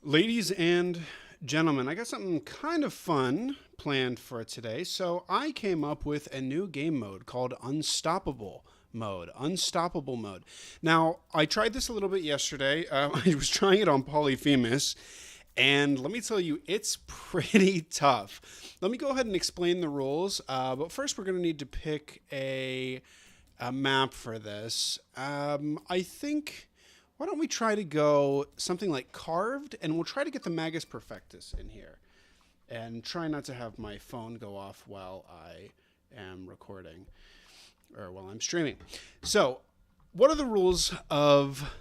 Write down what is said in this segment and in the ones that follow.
Ladies and gentlemen, I got something kind of fun planned for today. So I came up with a new game mode called Unstoppable mode. Unstoppable mode. Now, I tried this a little bit yesterday. I was trying it on Polyphemus, and let me tell you, it's pretty tough. Let me go ahead and explain the rules. But first, we're going to need to pick a map for this. I think why don't we try to go something like carved, and we'll try to get the Magus Perfectus in here, and try not to have my phone go off while I am recording or while I'm streaming. So, what are the rules of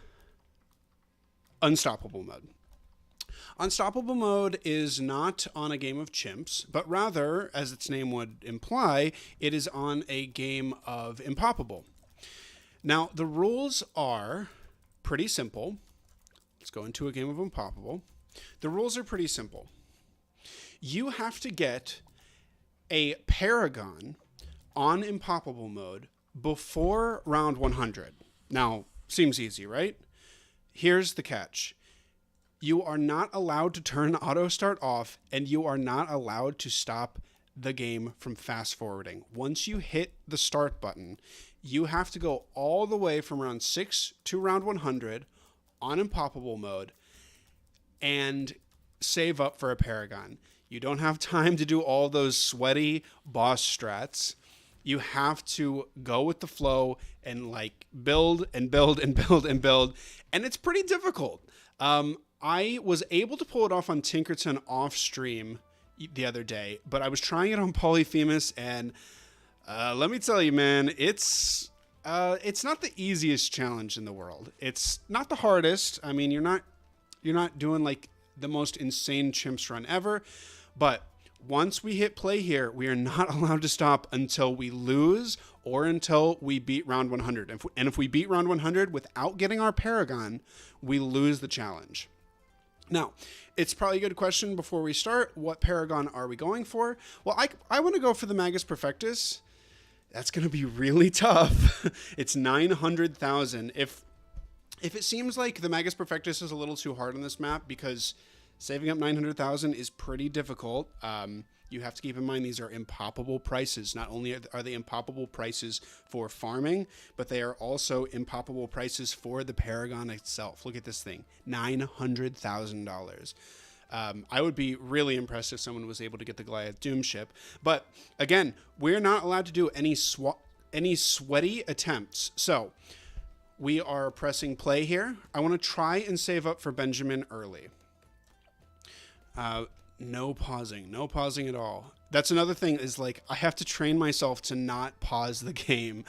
Unstoppable mode? Unstoppable mode is not on a game of chimps, but rather, as its name would imply, it is on a game of Impoppable. Now, the rules are pretty simple. Let's go into a game of Impoppable. The rules are pretty simple. You have to get a Paragon on Impoppable mode before round 100. Now, seems easy, right? Here's the catch. You are not allowed to turn auto start off, and you are not allowed to stop the game from fast forwarding. Once you hit the start button, you have to go all the way from round 6 to round 100 on Impoppable mode and save up for a Paragon. You don't have time to do all those sweaty boss strats. You have to go with the flow and like build and build and build and build. And it's pretty difficult. I was able to pull it off on Tinkerton off stream the other day, but I was trying it on Polyphemus, and let me tell you, man, it's not the easiest challenge in the world. It's not the hardest. I mean, you're not doing like the most insane chimps run ever, but once we hit play here, we are not allowed to stop until we lose or until we beat round 100. And if we beat round 100 without getting our Paragon, we lose the challenge. Now, it's probably a good question before we start. What Paragon are we going for? Well, I want to go for the Magus Perfectus. That's going to be really tough. It's 900,000. If it seems like the Magus Perfectus is a little too hard on this map because saving up 900,000 is pretty difficult, you have to keep in mind these are impoppable prices. Not only are they impoppable prices for farming, but they are also impoppable prices for the Paragon itself. Look at this thing, $900,000. I would be really impressed if someone was able to get the Goliath Doom ship. But again, we're not allowed to do any sweaty attempts. So we are pressing play here. I want to try and save up for Benjamin early. No pausing at all. That's another thing is like, I have to train myself to not pause the game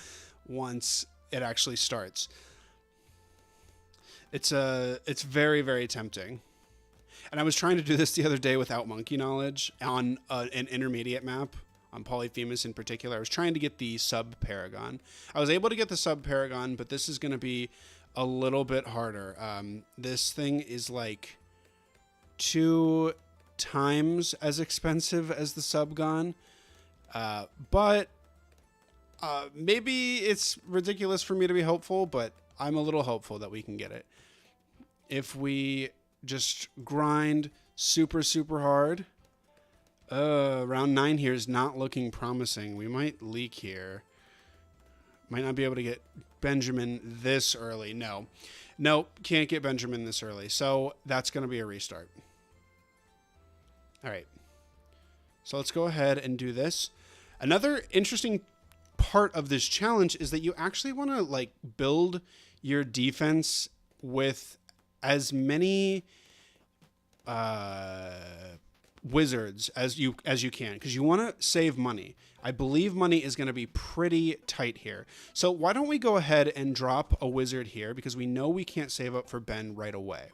once it actually starts. It's very, very tempting. And I was trying to do this the other day without monkey knowledge on an intermediate map, on Polyphemus in particular. I was trying to get the sub Paragon. I was able to get the sub Paragon, but this is going to be a little bit harder. This thing is like 2 times as expensive as the Subgon, but maybe it's ridiculous for me to be hopeful, but I'm a little hopeful that we can get it. If we just grind super hard, round 9 here is not looking promising. We might leak here. Might not be able to get Benjamin this early. Nope, can't get Benjamin this early, so that's going to be a restart. All right, so let's go ahead and do this. Another interesting part of this challenge is that you actually want to like build your defense with as many wizards as you can, because you want to save money. I believe money is going to be pretty tight here. So why don't we go ahead and drop a wizard here, because we know we can't save up for Ben right away.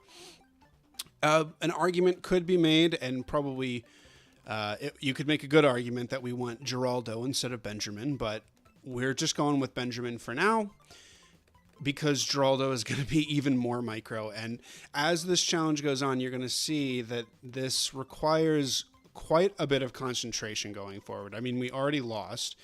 An argument could be made, and probably you could make a good argument that we want Geraldo instead of Benjamin, but we're just going with Benjamin for now because Geraldo is going to be even more micro. And as this challenge goes on, you're going to see that this requires quite a bit of concentration going forward. I mean, we already lost,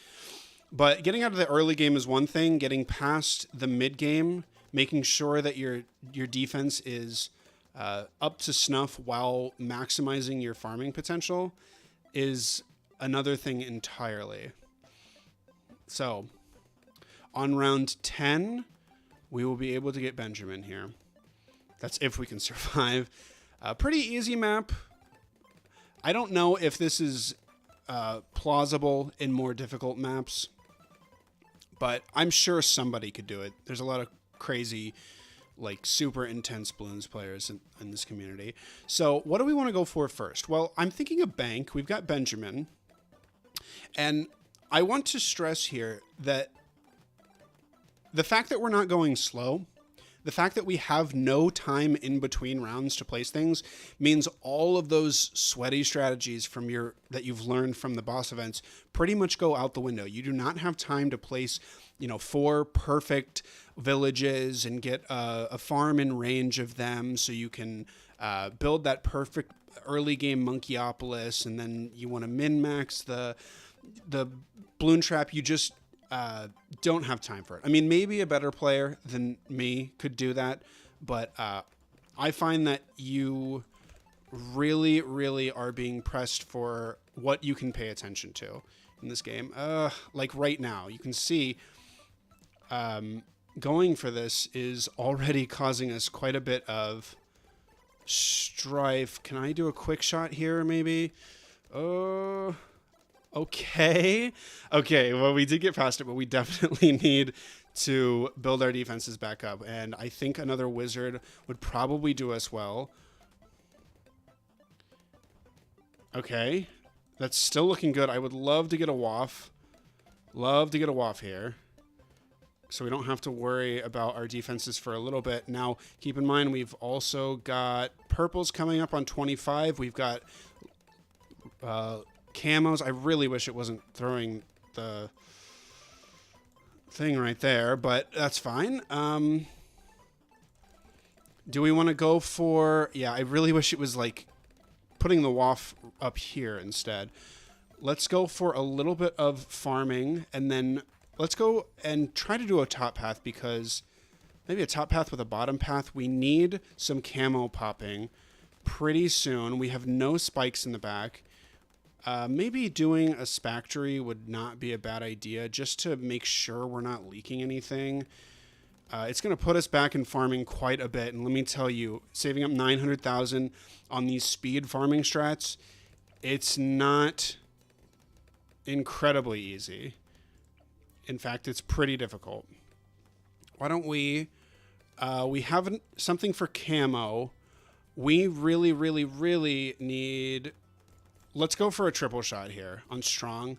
but getting out of the early game is one thing. Getting past the mid game, making sure that your defense is up to snuff while maximizing your farming potential is another thing entirely. So on round 10, we will be able to get Benjamin here. That's if we can survive. Pretty easy map. I don't know if this is plausible in more difficult maps, but I'm sure somebody could do it. There's a lot of crazy, like, super intense Bloons players in this community. So what do we want to go for first? Well, I'm thinking a bank. We've got Benjamin. And I want to stress here that the fact that we're not going slow, the fact that we have no time in between rounds to place things, means all of those sweaty strategies that you've learned from the boss events pretty much go out the window. You do not have time to place, 4 perfect villages and get a farm in range of them so you can build that perfect early game Monkeyopolis, and then you want to min-max the Bloon Trap. You just don't have time for it. I mean, maybe a better player than me could do that, but I find that you really, really are being pressed for what you can pay attention to in this game. Like right now, you can see going for this is already causing us quite a bit of strife. Can I do a quick shot here, maybe? Okay. Well, we did get past it, but we definitely need to build our defenses back up. And I think another wizard would probably do us well. Okay. That's still looking good. I would love to get a waff. Love to get a waff here, so we don't have to worry about our defenses for a little bit. Now, keep in mind, we've also got purples coming up on 25. We've got camos. I really wish it wasn't throwing the thing right there, but that's fine. Do we want to go for... Yeah, I really wish it was like putting the waff up here instead. Let's go for a little bit of farming, and then let's go and try to do a top path, because maybe a top path with a bottom path. We need some camo popping pretty soon. We have no spikes in the back. Maybe doing a Spactory would not be a bad idea, just to make sure we're not leaking anything. It's going to put us back in farming quite a bit, and let me tell you, saving up 900,000 on these speed farming strats, it's not incredibly easy. In fact, it's pretty difficult. Why don't we have something for camo. We really, really, really need... Let's go for a triple shot here on strong.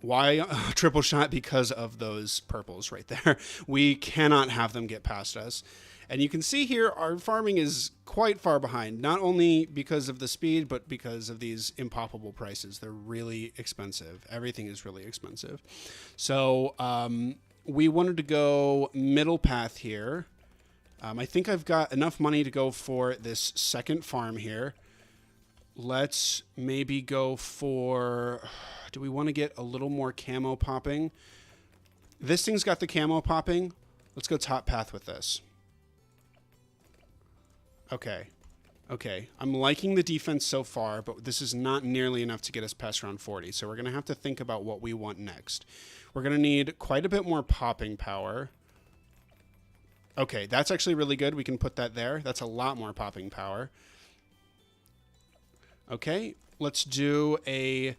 Why triple shot? Because of those purples right there. We cannot have them get past us. And you can see here our farming is quite far behind, not only because of the speed, but because of these impoppable prices. They're really expensive. Everything is really expensive. So we wanted to go middle path here. I think I've got enough money to go for this second farm here. Let's maybe go for... Do we want to get a little more camo popping? This thing's got the camo popping. Let's go top path with this. Okay. I'm liking the defense so far, but this is not nearly enough to get us past round 40. So we're going to have to think about what we want next. We're going to need quite a bit more popping power. Okay, that's actually really good. We can put that there. That's a lot more popping power. Okay, let's do a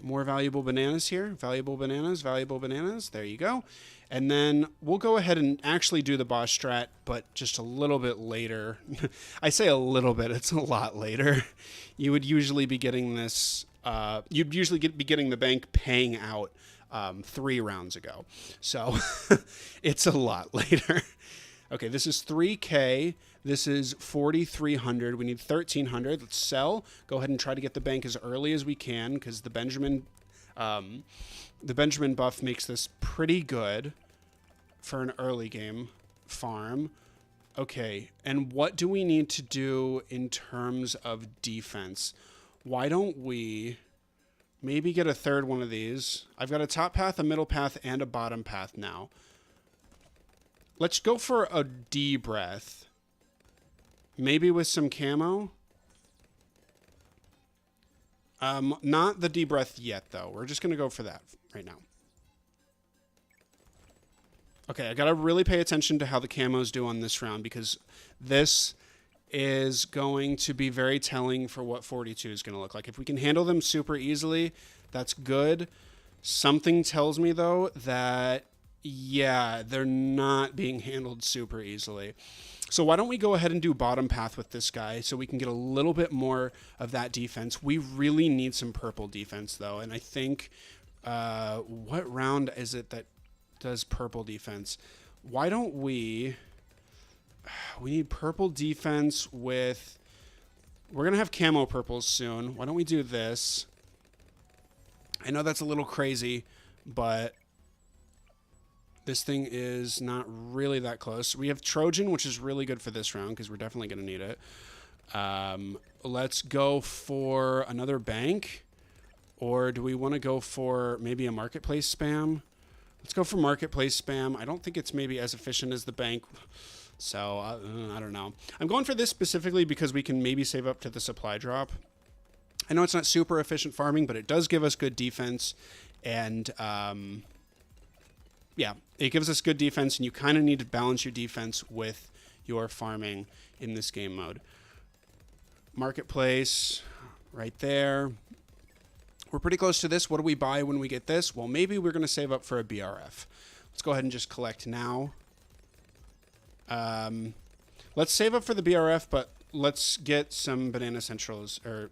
more valuable bananas here. Valuable bananas. There you go. And then we'll go ahead and actually do the boss strat, but just a little bit later. I say a little bit, it's a lot later. You would usually be getting this, you'd usually be getting the bank paying out 3 rounds ago. So it's a lot later. Okay, this is 3K. This is 4,300. We need 1,300. Let's sell. Go ahead and try to get the bank as early as we can, because the Benjamin buff makes this pretty good for an early game farm. Okay, and what do we need to do in terms of defense? Why don't we maybe get a third one of these? I've got a top path, a middle path, and a bottom path now. Let's go for a D breath. Maybe with some camo. Not the D-breath yet, though. We're just going to go for that right now. Okay, I got to really pay attention to how the camos do on this round, because this is going to be very telling for what 42 is going to look like. If we can handle them super easily, that's good. Something tells me, though, that, yeah, they're not being handled super easily. So why don't we go ahead and do bottom path with this guy so we can get a little bit more of that defense. We really need some purple defense, though, and I think, what round is it that does purple defense? Why don't we need purple defense with, we're going to have camo purples soon. Why don't we do this? I know that's a little crazy, but this thing is not really that close. We have Trojan, which is really good for this round because we're definitely going to need it. Let's go for another bank, or do we want to go for maybe a marketplace spam? Let's go for marketplace spam. I don't think it's maybe as efficient as the bank, so I don't know. I'm going for this specifically because we can maybe save up to the supply drop. I know it's not super efficient farming, but it does give us good defense, and yeah, it gives us good defense, and you kind of need to balance your defense with your farming in this game mode. Marketplace, right there. We're pretty close to this. What do we buy when we get this? Well, maybe we're going to save up for a BRF. Let's go ahead and just collect now. Let's save up for the BRF, but let's get some Banana Centrals, or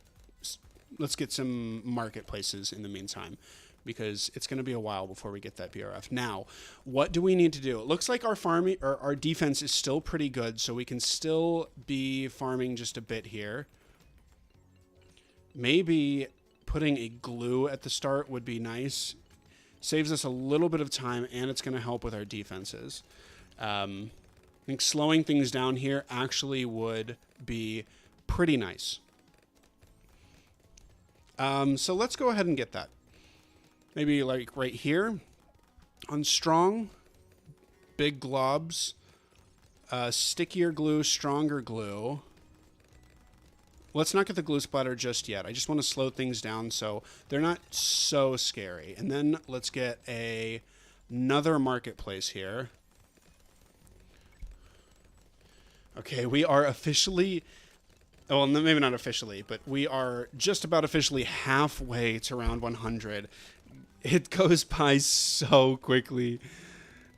let's get some marketplaces in the meantime, because it's going to be a while before we get that BRF. Now, what do we need to do? It looks like our farming, or our defense is still pretty good, so we can still be farming just a bit here. Maybe putting a glue at the start would be nice. Saves us a little bit of time, and it's going to help with our defenses. I think slowing things down here actually would be pretty nice. So let's go ahead and get that. Maybe like right here on strong, big globs, stickier glue, stronger glue. Let's not get the glue splatter just yet. I just want to slow things down so they're not so scary. And then let's get another marketplace here. Okay, we are officially, well, maybe not officially, but we are just about officially halfway to round 100. It goes by so quickly.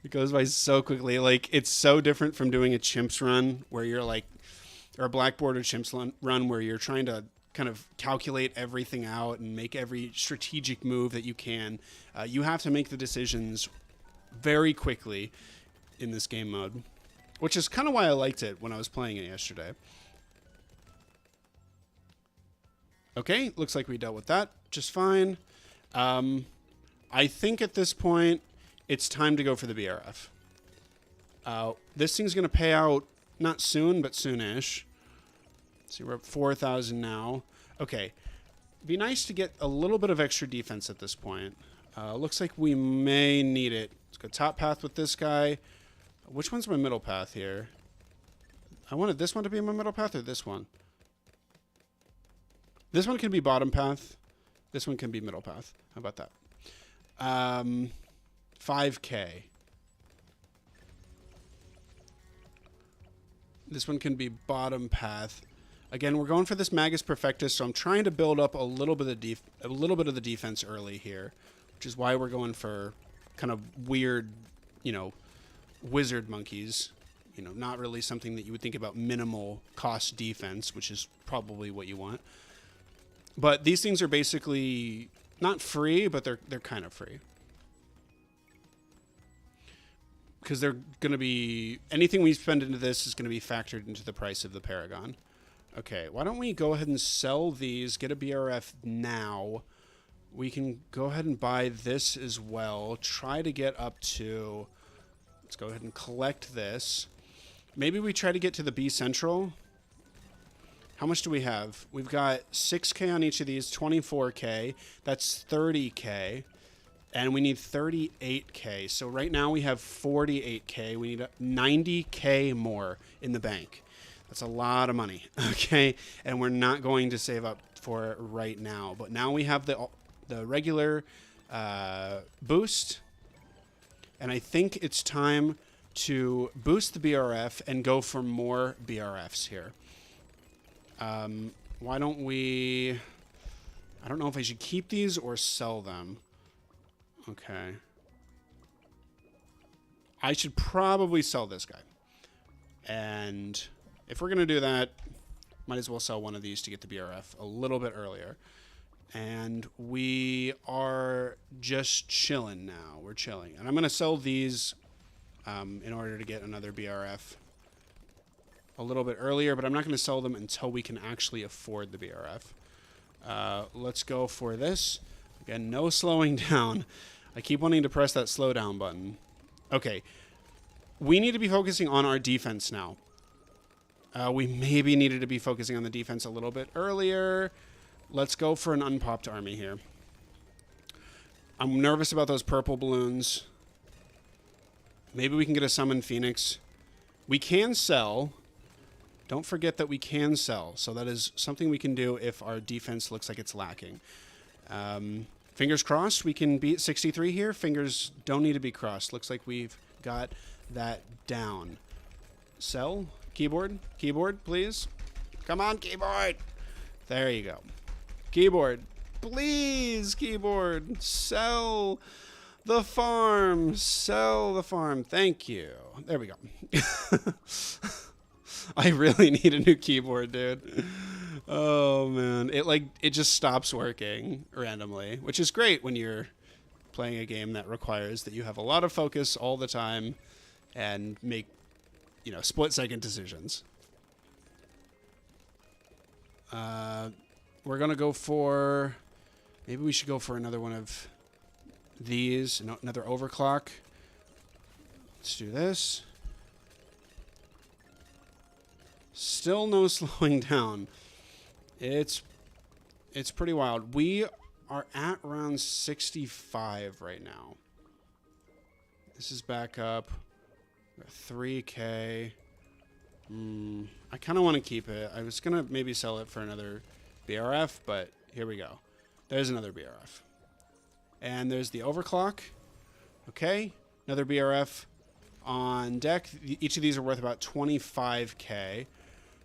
It goes by so quickly. Like, it's so different from doing a chimps run where you're like, or a blackboard or chimps run where you're trying to kind of calculate everything out and make every strategic move that you can. You have to make the decisions very quickly in this game mode, which is kind of why I liked it when I was playing it yesterday. Okay, looks like we dealt with that just fine. I think at this point, it's time to go for the BRF. This thing's going to pay out not soon, but soonish. See, we're up 4,000 now. Okay, be nice to get a little bit of extra defense at this point. Looks like we may need it. Let's go top path with this guy. Which one's my middle path here? I wanted this one to be my middle path or this one? This one can be bottom path. This one can be middle path. How about that? 5K. This one can be bottom path. Again, we're going for this Magus Perfectus, so I'm trying to build up a little bit of the defense early here, which is why we're going for kind of weird, you know, wizard monkeys. You know, not really something that you would think about minimal cost defense, which is probably what you want. But these things are basically not free, but they're kind of free. Because they're going to be, anything we spend into this is going to be factored into the price of the Paragon. Okay, why don't we go ahead and sell these, get a BRF now. We can go ahead and buy this as well. Try to get up to, let's go ahead and collect this. Maybe we try to get to the B Central. How much do we have? We've got 6K on each of these, 24K. That's 30K. And we need 38K. So right now we have 48K. We need 90K more in the bank. That's a lot of money, okay? And we're not going to save up for it right now. But now we have the regular boost. And I think it's time to boost the BRF and go for more BRFs here. Why don't we... I don't know if I should keep these or sell them. Okay. I should probably sell this guy. And if we're going to do that, might as well sell one of these to get the BRF a little bit earlier. And we are just chilling now. We're chilling. And I'm going to sell these in order to get another BRF a little bit earlier, but I'm not going to sell them until we can actually afford the BRF. Let's go for this. Again, no slowing down. I keep wanting to press that slow down button. Okay. We need to be focusing on our defense now. We maybe needed to be focusing on the defense a little bit earlier. Let's go for an unpopped army here. I'm nervous about those purple balloons. Maybe we can get a summon Phoenix. We can sell. Don't forget that we can sell. So that is something we can do if our defense looks like it's lacking. Fingers crossed we can beat 63 here. Fingers don't need to be crossed. Looks like we've got that down. Sell. Keyboard. Keyboard, please. Come on, keyboard. There you go. Keyboard. Please, keyboard. Sell the farm. Sell the farm. Thank you. There we go. I really need a new keyboard, dude. Oh, man. It just stops working randomly, which is great when you're playing a game that requires that you have a lot of focus all the time and make, split-second decisions. We're going to go for... Maybe we should go for another one of these. Another overclock. Let's do this. Still no slowing down. It's pretty wild. We are at around 65 right now. This is back up. 3K. I kind of want to keep it. I was going to maybe sell it for another BRF, but here we go. There's another BRF. And there's the overclock. Okay. Another BRF on deck. Each of these are worth about 25K.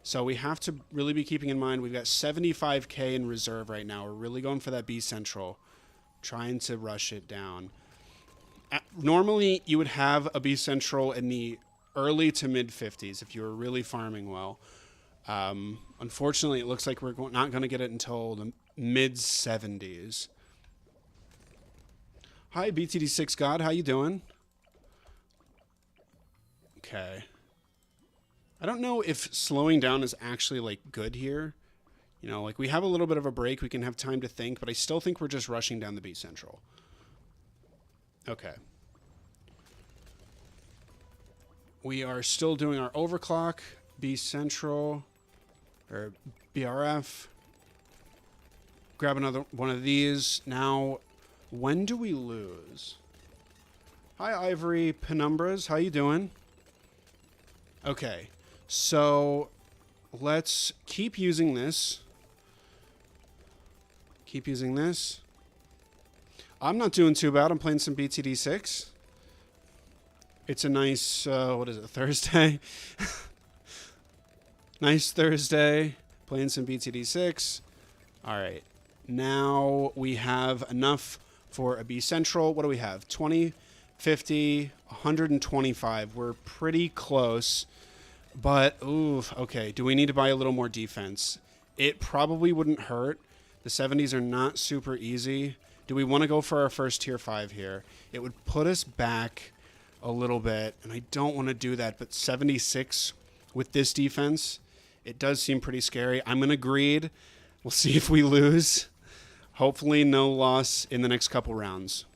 So we have to really be keeping in mind we've got 75K in reserve right now. We're really going for that B Central, trying to rush it down. Normally, you would have a B Central in the early to mid 50s if you were really farming well. Unfortunately, it looks like we're not going to get it until the mid 70s. Hi, BTD6 God. How you doing? Okay. I don't know if slowing down is actually, good here. We have a little bit of a break. We can have time to think, but I still think we're just rushing down the B Central. Okay. We are still doing our overclock, B Central, or BRF. Grab another one of these. Now, when do we lose? Hi, Ivory Penumbras. How you doing? Okay. So, let's keep using this. Keep using this. I'm not doing too bad. I'm playing some BTD6. It's a nice, Thursday? Nice Thursday. Playing some BTD6. All right. Now we have enough for a B Central. What do we have? 20, 50, 125. We're pretty close. But, ooh, okay. Do we need to buy a little more defense? It probably wouldn't hurt. The 70s are not super easy. Do we want to go for our first tier 5 here? It would put us back a little bit, and I don't want to do that. But 76 with this defense, it does seem pretty scary. I'm going to greed. We'll see if we lose. Hopefully no loss in the next couple rounds.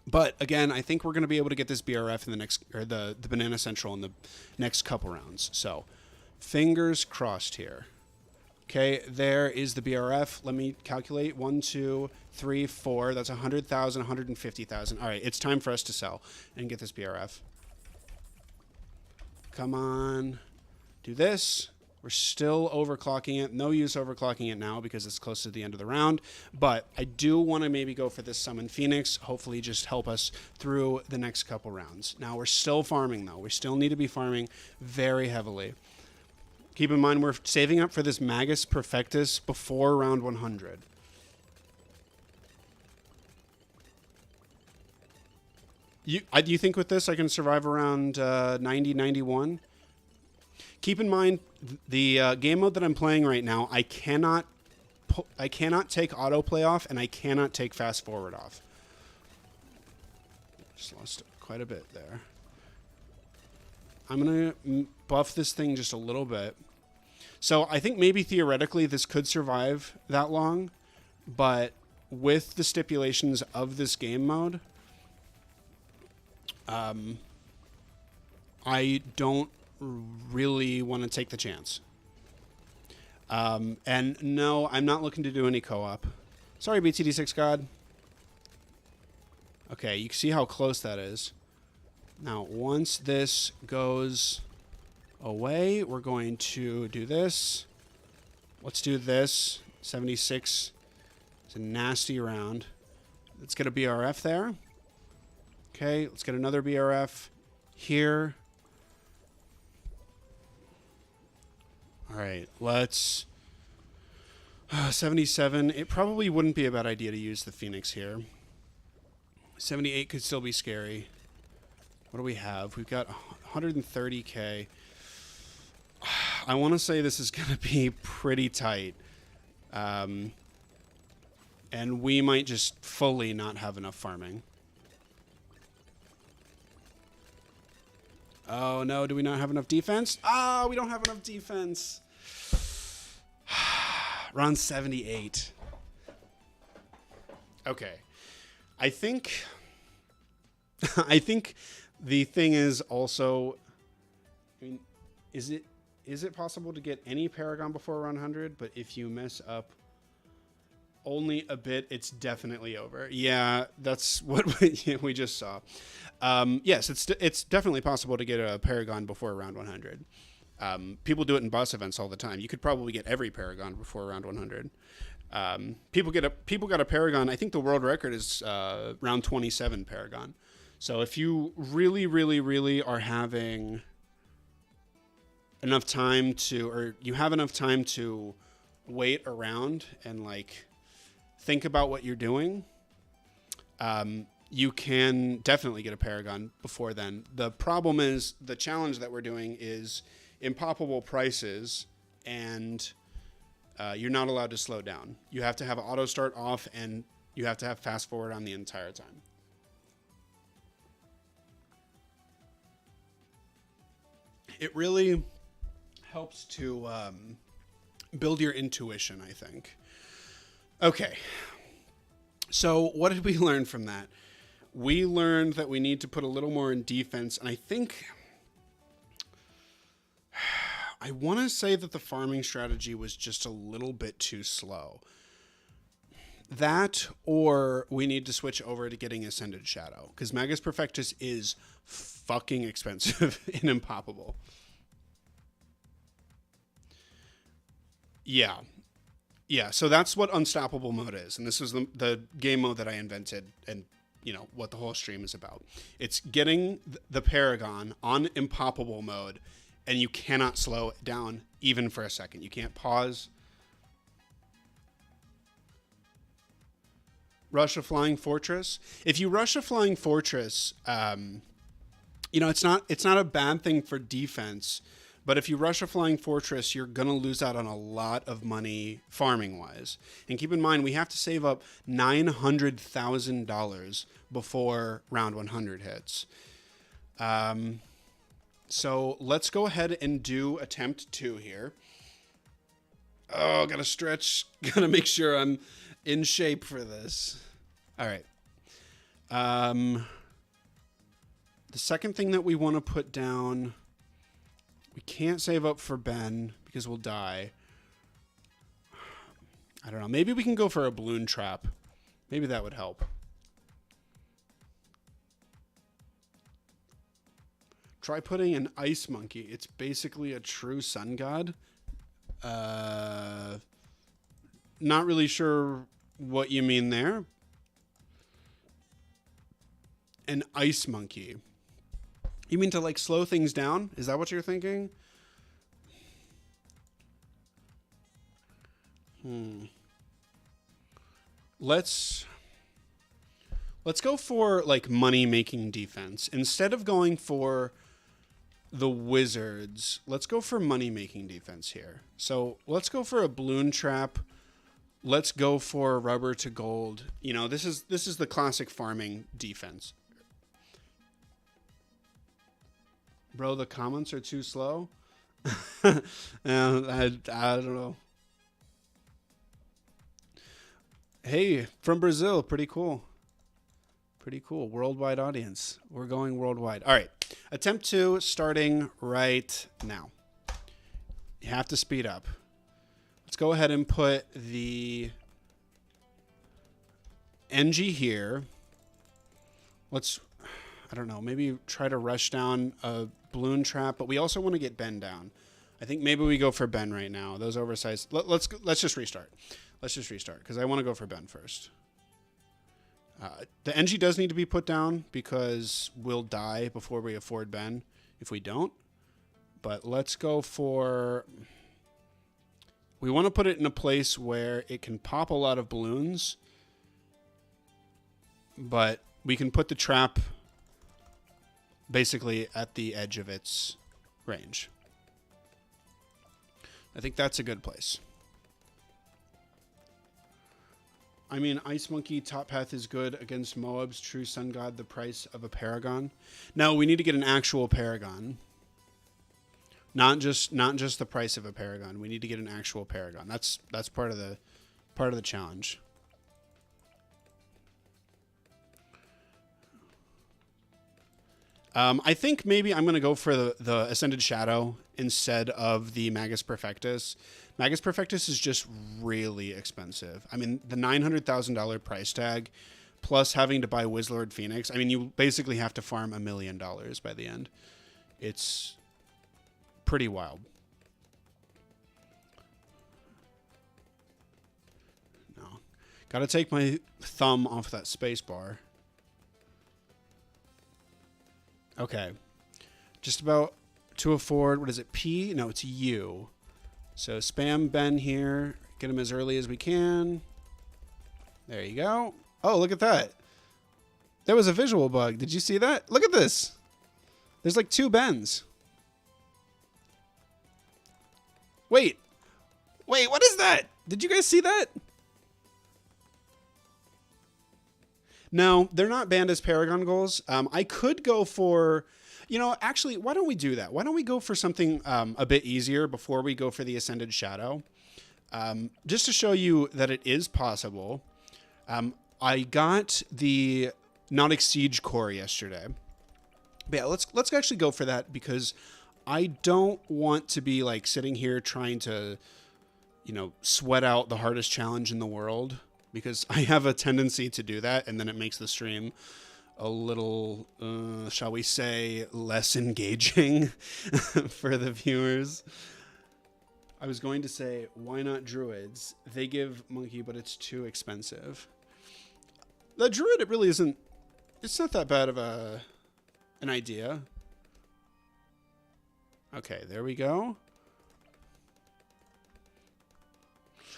But again, I think we're going to be able to get this BRF in the next, or the Banana Central in the next couple rounds. So, fingers crossed here. Okay, there is the BRF. Let me calculate. 1, 2, 3, 4. That's 100,000, 150,000. All right, it's time for us to sell and get this BRF. Come on. Do this. We're still overclocking it. No use overclocking it now because it's close to the end of the round. But I do want to maybe go for this Summon Phoenix. Hopefully just help us through the next couple rounds. Now we're still farming though. We still need to be farming very heavily. Keep in mind we're saving up for this Magus Perfectus before round 100. Do you think with this I can survive around 90, 91? Keep in mind, the game mode that I'm playing right now, I cannot take autoplay off, and I cannot take fast forward off. Just lost quite a bit there. I'm going to buff this thing just a little bit. So I think maybe theoretically this could survive that long, but with the stipulations of this game mode, I don't really want to take the chance. And no, I'm not looking to do any co-op. Sorry, BTD6 God. Okay, you can see how close that is. Now, once this goes away, we're going to do this. Let's do this. 76. It's a nasty round. Let's get a BRF there. Okay, let's get another BRF here. All right, let's... 77. It probably wouldn't be a bad idea to use the Phoenix here. 78 could still be scary. What do we have? We've got 130k. I want to say this is going to be pretty tight. And we might just fully not have enough farming. Oh, no. Do we not have enough defense? Oh, we don't have enough defense. Round 78. Okay. I think the thing is also, I mean, is it possible to get any Paragon before round 100? But if you mess up only a bit, it's definitely over. Yeah, that's what we just saw. Yes, it's definitely possible to get a Paragon before round 100. People do it in boss events all the time. You could probably get every Paragon before round 100. People got a Paragon. I think the world record is round 27 Paragon. So if you really, really, really are having enough time to, or you have enough time to wait around and like think about what you're doing, you can definitely get a Paragon before then. The problem is the challenge that we're doing is impoppable prices, and you're not allowed to slow down. You have to have auto start off, and you have to have fast forward on the entire time. It really helps to build your intuition, I think. Okay. So what did we learn from that? We learned that we need to put a little more in defense, and I think I want to say that the farming strategy was just a little bit too slow. That, or we need to switch over to getting Ascended Shadow, because Magus Perfectus is fucking expensive and impoppable. Yeah. Yeah, so that's what Unstoppable mode is, and this is the game mode that I invented, and you know what the whole stream is about. It's getting the Paragon on impoppable mode, and you cannot slow it down even for a second. You can't pause. Rush a Flying Fortress. If you rush a Flying Fortress, you know, it's not a bad thing for defense, but if you rush a Flying Fortress, you're going to lose out on a lot of money farming-wise. And keep in mind, we have to save up $900,000 before round 100 hits. So let's go ahead and do attempt 2 here. Oh, gotta stretch. Gotta make sure I'm in shape for this. All right. The second thing that we want to put down... We can't save up for Ben because we'll die. I don't know. Maybe we can go for a balloon trap. Maybe that would help. Try putting an ice monkey. It's basically a true sun god. Not really sure what you mean there. An ice monkey. You mean to like slow things down? Is that what you're thinking? Let's go for like money making defense. Instead of going for the wizards, let's go for money making defense here. So let's go for a balloon trap. Let's go for rubber to gold. You know, this is the classic farming defense. Bro, the comments are too slow. I don't know. Hey, from Brazil, pretty cool. Pretty cool. Worldwide audience. We're going worldwide. All right. Attempt 2 starting right now. You have to speed up. Let's go ahead and put the NG here. Let's, I don't know, maybe try to rush down a balloon trap, but we also want to get Ben down. I think maybe we go for Ben right now. Those oversized. Let's just restart. Let's just restart because I want to go for Ben first. The NG does need to be put down because we'll die before we afford Ben if we don't. But let's go for... We want to put it in a place where it can pop a lot of balloons. But we can put the trap basically at the edge of its range. I think that's a good place. I mean, Ice Monkey top path is good against Moab's true sun god, the price of a paragon. No, we need to get an actual paragon. Not just the price of a paragon. We need to get an actual paragon. That's part of the challenge. I think maybe I'm going to go for the Ascended Shadow instead of the Magus Perfectus. Magus Perfectus is just really expensive. I mean, the $900,000 price tag, plus having to buy Wizlord Phoenix. I mean, you basically have to farm $1 million by the end. It's pretty wild. No. Got to take my thumb off that space bar. Okay. Just about to afford, what is it, P? No, it's U. So spam Ben here. Get him as early as we can. There you go. Oh, look at that. There was a visual bug. Did you see that? Look at this. There's like 2 Bens. Wait. Wait, what is that? Did you guys see that? No, they're not banned as Paragon goals. I could go for, you know, actually, why don't we do that? Why don't we go for something a bit easier before we go for the Ascended Shadow? Just to show you that it is possible. I got the Nautic Siege core yesterday. But yeah, let's actually go for that because I don't want to be like sitting here trying to, you know, sweat out the hardest challenge in the world. Because I have a tendency to do that, and then it makes the stream a little, shall we say, less engaging for the viewers. I was going to say, why not druids? They give monkey, but it's too expensive. The druid, it really isn't, it's not that bad of an idea. Okay, there we go.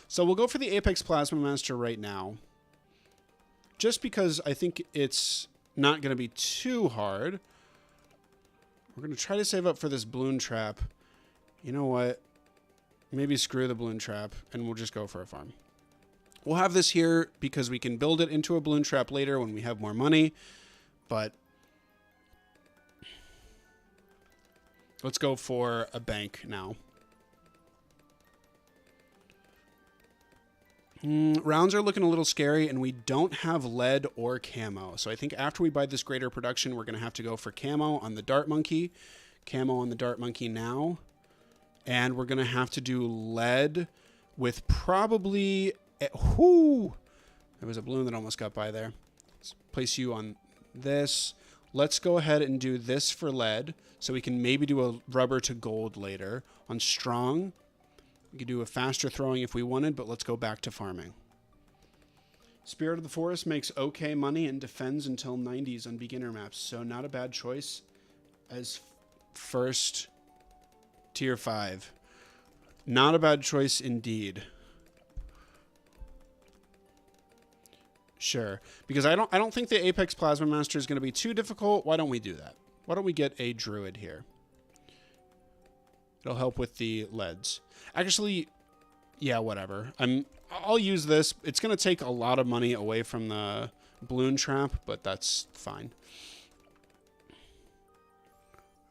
So we'll go for the Apex Plasma Master right now. Just because I think it's not going to be too hard. We're going to try to save up for this balloon trap. You know what? Maybe screw the balloon trap and we'll just go for a farm. We'll have this here because we can build it into a balloon trap later when we have more money. But let's go for a bank now. Rounds are looking a little scary, and we don't have lead or camo. So I think after we buy this greater production, we're going to have to go for camo on the Dart Monkey. Camo on the Dart Monkey now. And we're going to have to do lead with probably... Whoo! There was a balloon that almost got by there. Let's place you on this. Let's go ahead and do this for lead, so we can maybe do a rubber to gold later. On strong, We could do a faster throwing if we wanted, but let's go back to farming. Spirit of the Forest makes okay money and defends until 90s on beginner maps, so not a bad choice as first tier 5. Not a bad choice indeed. Sure, because I don't think the Apex Plasma Master is going to be too difficult. Why don't we do that? Why don't we get a Druid here? It'll help with the leads. Actually, yeah, whatever. I'll use this. It's going to take a lot of money away from the balloon trap, but that's fine.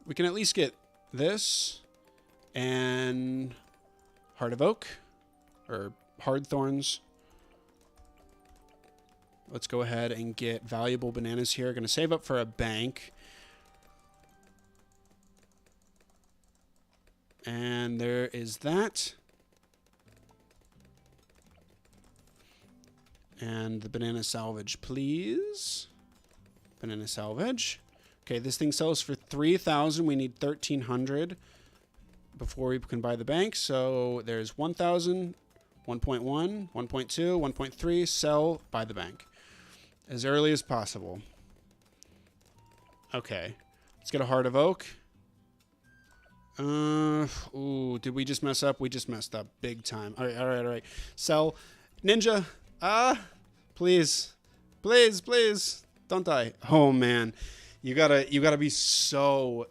We can at least get this and Heart of Oak or Hard Thorns. Let's go ahead and get valuable bananas here. Going to save up for a bank. And there is that. And the banana salvage, please. Banana salvage. Okay, this thing sells for 3,000. We need 1,300 before we can buy the bank. So there's 1,000, 1.1, 1.2, 1.3. Sell, buy the bank. As early as possible. Okay. Let's get a Heart of Oak. Ooh, did we just mess up? We just messed up big time. All right. Sell. Ninja. Please. Please. Don't die. Oh, man. You gotta be so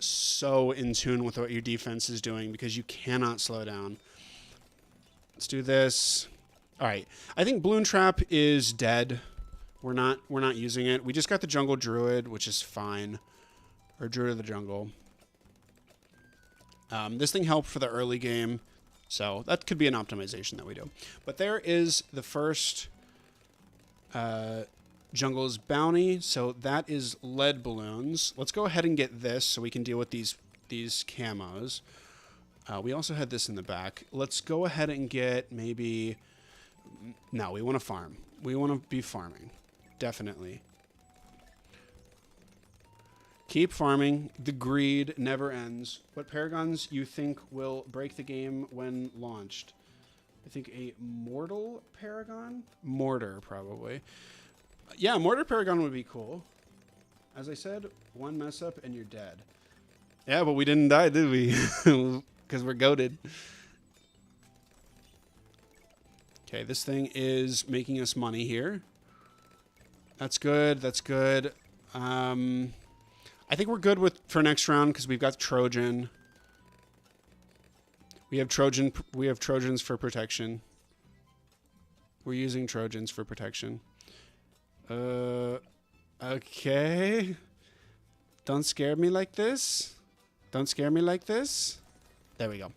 in tune with what your defense is doing because you cannot slow down. Let's do this. All right. I think Balloon Trap is dead. We're not using it. We just got the Jungle Druid, which is fine. Or Druid of the Jungle. This thing helped for the early game, so that could be an optimization that we do. But there is the first Jungle's Bounty, so that is lead balloons. Let's go ahead and get this so we can deal with these camos. We also had this in the back. Let's go ahead and get maybe... No, we want to farm. We want to be farming. Definitely. Keep farming. The greed never ends. What paragons you think will break the game when launched? I think a mortal paragon? Mortar, probably. Yeah, mortar paragon would be cool. As I said, one mess up and you're dead. Yeah, but we didn't die, did we? Because we're goated. Okay, this thing is making us money here. That's good. That's good. I think we're good for next round because we've got Trojan. We have Trojans for protection. We're using Trojans for protection. Okay. Don't scare me like this. Don't scare me like this. There we go.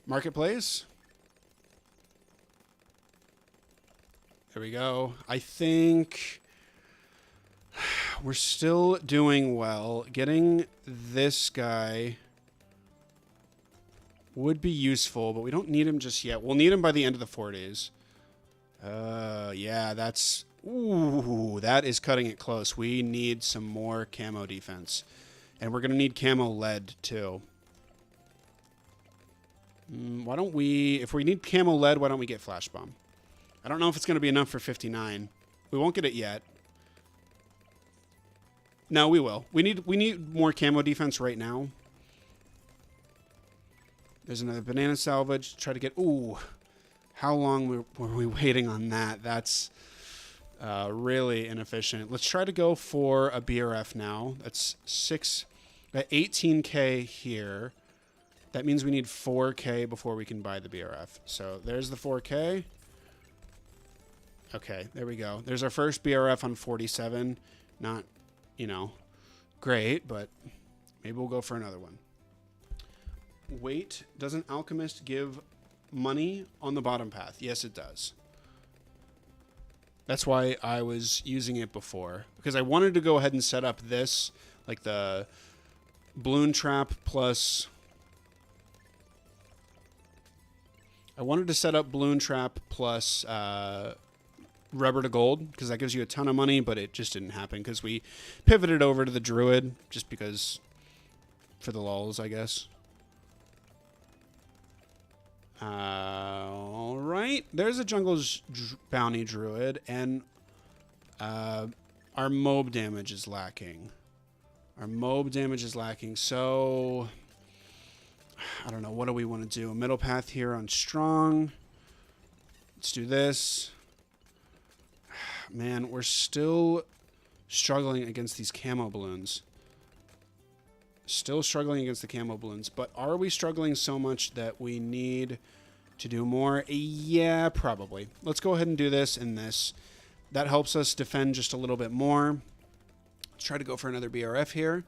Marketplace. There we go. I think we're still doing well. Getting this guy would be useful, but we don't need him just yet. We'll need him by the end of the 4 days. Yeah, that's... Ooh, that is cutting it close. We need some more camo defense. And we're going to need camo lead, too. Why don't we... If we need camo lead, why don't we get Flash Bomb? I don't know if it's going to be enough for 59. We won't get it yet. No, we will. We need more camo defense right now. There's another banana salvage. Try to get... Ooh. How long were we waiting on that? That's really inefficient. Let's try to go for a BRF now. That's 18K here. That means we need 4K before we can buy the BRF. So there's the 4K. Okay, there we go. There's our first BRF on 47. Not, great, but maybe we'll go for another one. Wait, doesn't Alchemist give money on the bottom path? Yes, it does. That's why I was using it before. Because I wanted to go ahead and set up this, like the balloon trap plus... I wanted to set up balloon trap plus rubber to gold, because that gives you a ton of money, but it just didn't happen because we pivoted over to the druid, just because for the lulz, I guess. All right. There's a jungle's bounty druid, and our mob damage is lacking. Our mob damage is lacking, so I don't know. What do we want to do? A middle path here on strong. Let's do this. Man, we're still struggling against these camo balloons. Still struggling against the camo balloons, but are we struggling so much that we need to do more? Yeah, probably. Let's go ahead and do this and this. That helps us defend just a little bit more. Let's try to go for another BRF here.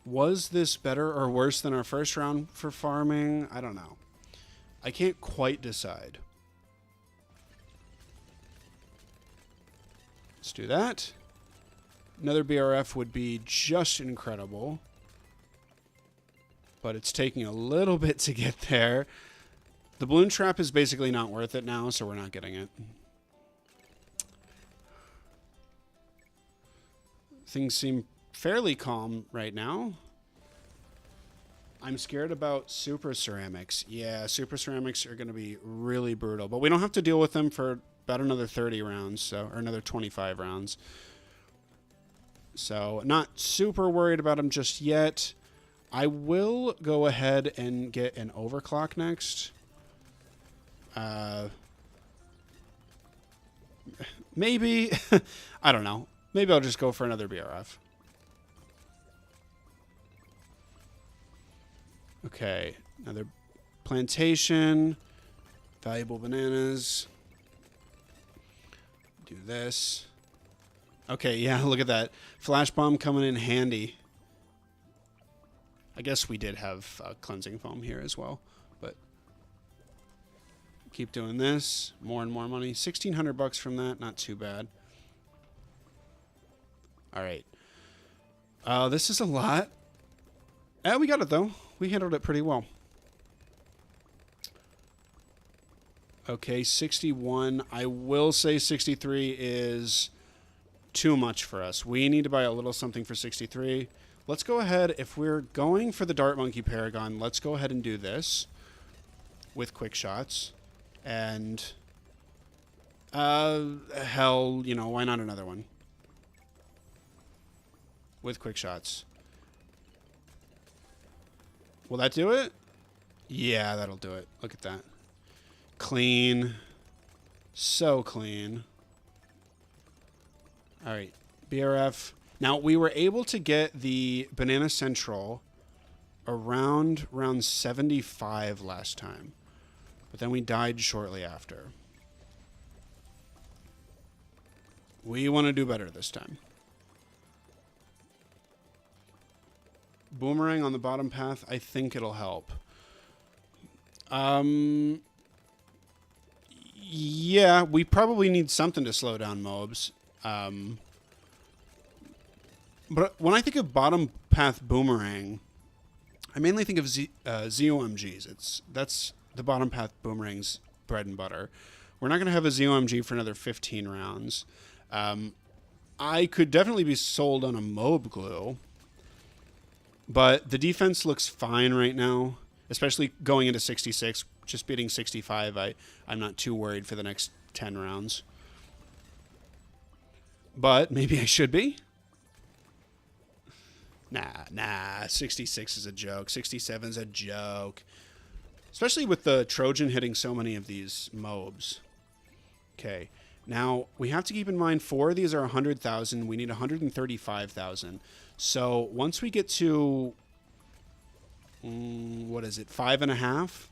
Was this better or worse than our first round for farming? I don't know. I can't quite decide. Let's do that. Another BRF would be just incredible. But it's taking a little bit to get there. The balloon trap is basically not worth it now, so we're not getting it. Things seem fairly calm right now. I'm scared about super ceramics. Yeah, super ceramics are going to be really brutal. But we don't have to deal with them for about another 30 rounds, so, or another 25 rounds. So, not super worried about them just yet. I will go ahead and get an overclock next. Maybe. I don't know. Maybe I'll just go for another BRF. Okay. Another plantation. Valuable bananas. Do this. Okay, yeah, look at that. Flash bomb coming in handy. I guess we did have cleansing foam here as well, but keep doing this. More and more money. 1,600 bucks from that. Not too bad. All right. This is a lot. We got it, though. We handled it pretty well. Okay, 61. I will say 63 is too much for us. We need to buy a little something for 63. Let's go ahead. If we're going for the Dart Monkey Paragon, let's go ahead and do this with quick shots. And, hell, you know, why not another one? With quick shots. Will that do it? Yeah, that'll do it. Look at that. Clean. So clean. All right. BRF. Now, we were able to get the Banana Central around round 75 last time. But then we died shortly after. We want to do better this time. Boomerang on the bottom path, I think it'll help. Yeah, we probably need something to slow down mobs. But when I think of bottom path boomerang, I mainly think of ZOMGs. That's the bottom path boomerang's bread and butter. We're not going to have a ZOMG for another 15 rounds. I could definitely be sold on a mob glue. But the defense looks fine right now, especially going into 66. Just beating 65, I'm not too worried for the next 10 rounds. But maybe I should be. Nah, 66 is a joke. 67 is a joke. Especially with the Trojan hitting so many of these mobs. Okay, now we have to keep in mind 4 of these are 100,000. We need 135,000. So once we get to, what is it, 5.5?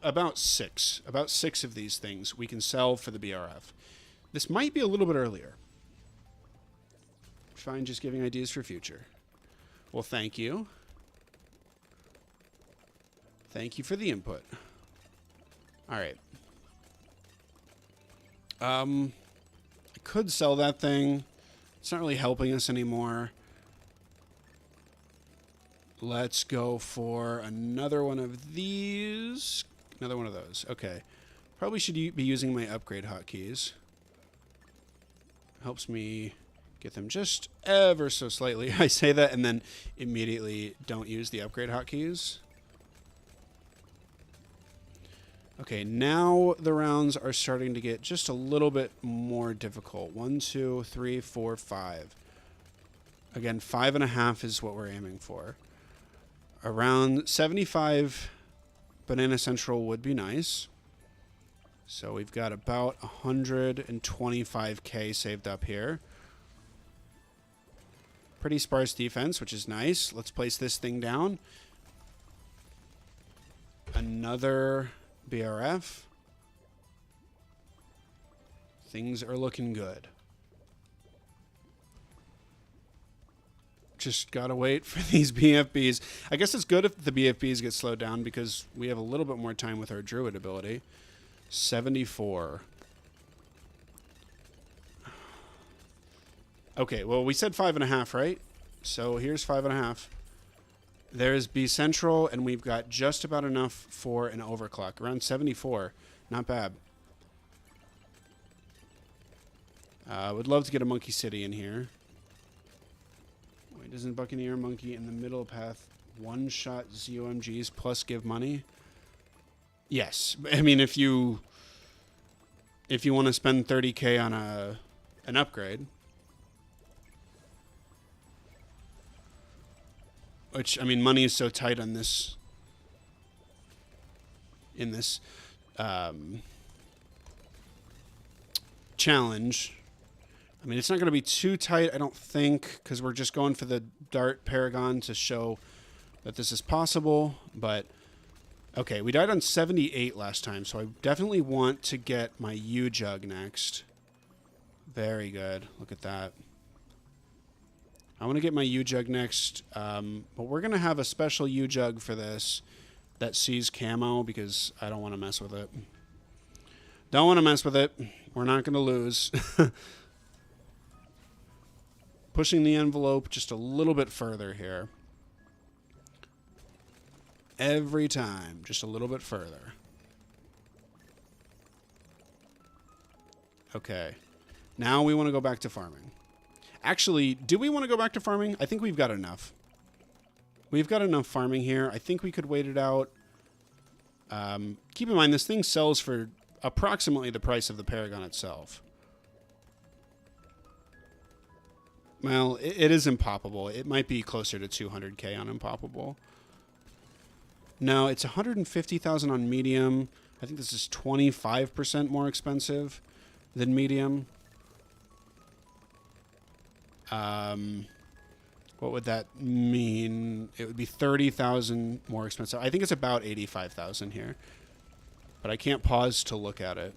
About 6. About 6 of these things we can sell for the BRF. This might be a little bit earlier. Fine, just giving ideas for future. Well, thank you. Thank you for the input. All right. I could sell that thing. It's not really helping us anymore. Let's go for another one of these. Another one of those. Okay. Probably should be using my upgrade hotkeys. Helps me Get them just ever so slightly. I say that and then immediately don't use the upgrade hotkeys. Okay, now the rounds are starting to get just a little bit more difficult. 1, 2, 3, 4, 5. Again, 5.5 is what we're aiming for. Around 75 Banana Central would be nice. So we've got about 125k saved up here. Pretty sparse defense, which is nice. Let's place this thing down. Another BRF. Things are looking good. Just gotta wait for these BFBs. I guess it's good if the BFBs get slowed down because we have a little bit more time with our Druid ability. 74. Okay, well, we said 5.5, right? So here's 5.5. There's B Central, and we've got just about enough for an overclock. Around 74. Not bad. Would love to get a Monkey City in here. Wait, doesn't Buccaneer Monkey in the middle path one-shot ZOMGs plus give money? Yes. I mean, if you want to spend 30k on an upgrade, which, I mean, money is so tight on this, in this challenge. I mean, it's not going to be too tight, I don't think, because we're just going for the Dart Paragon to show that this is possible. But, okay, we died on 78 last time, so I definitely want to get my U-Jug next. Very good. Look at that. I want to get my U-Jug next, but we're going to have a special U-Jug for this that sees camo because I don't want to mess with it. Don't want to mess with it. We're not going to lose. Pushing the envelope just a little bit further here. Every time, just a little bit further. Okay. Now we want to go back to farming. Actually, do we want to go back to farming? I think we've got enough. We've got enough farming here. I think we could wait it out. Keep in mind, this thing sells for approximately the price of the Paragon itself. Well, it is Impoppable. It might be closer to 200k on Impoppable. No, it's 150,000 on medium. I think this is 25% more expensive than medium. What would that mean? It would be 30,000 more expensive. I think it's about 85,000 here, but I can't pause to look at it.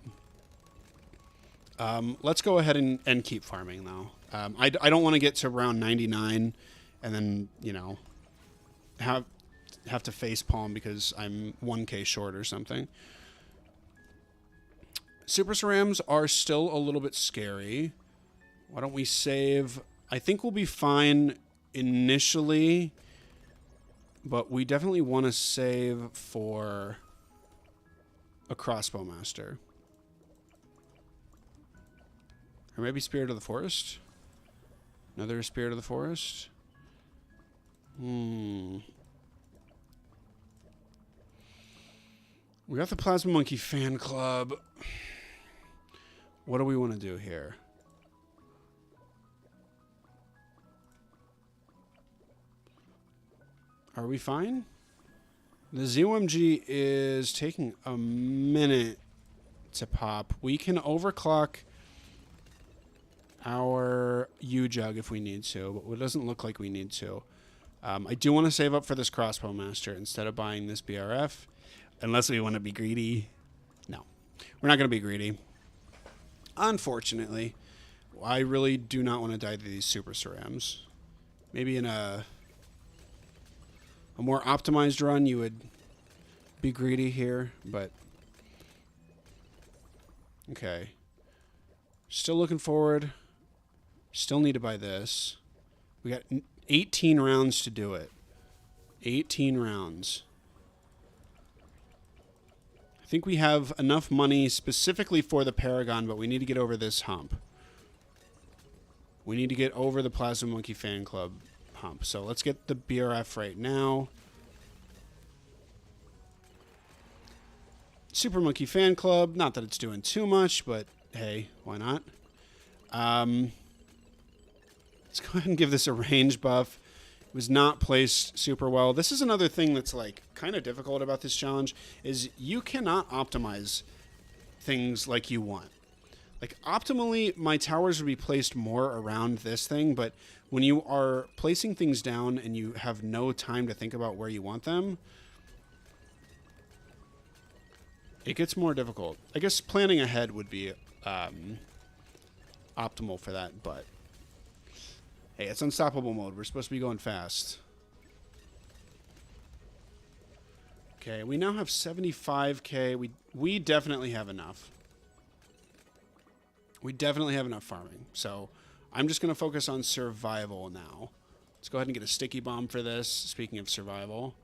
Let's go ahead and keep farming though. I don't want to get to around 99 and then, you know, have to face palm because I'm 1k short or something. Super Cerams are still a little bit scary. Why don't we save? I think we'll be fine initially, but we definitely want to save for a Crossbow Master. Or maybe Spirit of the Forest? Another Spirit of the Forest? We got the Plasma Monkey Fan Club. What do we want to do here? Are we fine? The ZOMG is taking a minute to pop. We can overclock our U-Jug if we need to, but it doesn't look like we need to. I do want to save up for this Crossbow Master instead of buying this BRF, unless we want to be greedy. No, we're not going to be greedy. Unfortunately, I really do not want to die to these Super Cerams. Maybe in a more optimized run, you would be greedy here, but okay. Still looking forward. Still need to buy this. We got 18 rounds to do it. 18 rounds. I think we have enough money specifically for the Paragon, but we need to get over this hump. We need to get over the Plasma Monkey Fan Club hump. So let's get the BRF right now. Super Monkey Fan Club. Not that it's doing too much, but hey, why not? Let's go ahead and give this a range buff. It was not placed super well. This is another thing that's like kind of difficult about this challenge is you cannot optimize things like you want. Like optimally, my towers would be placed more around this thing, but when you are placing things down and you have no time to think about where you want them, it gets more difficult. I guess planning ahead would be optimal for that, but hey, it's unstoppable mode. We're supposed to be going fast. Okay, we now have 75k. We definitely have enough. We definitely have enough farming. So I'm just going to focus on survival now. Let's go ahead and get a sticky bomb for this. Speaking of survival.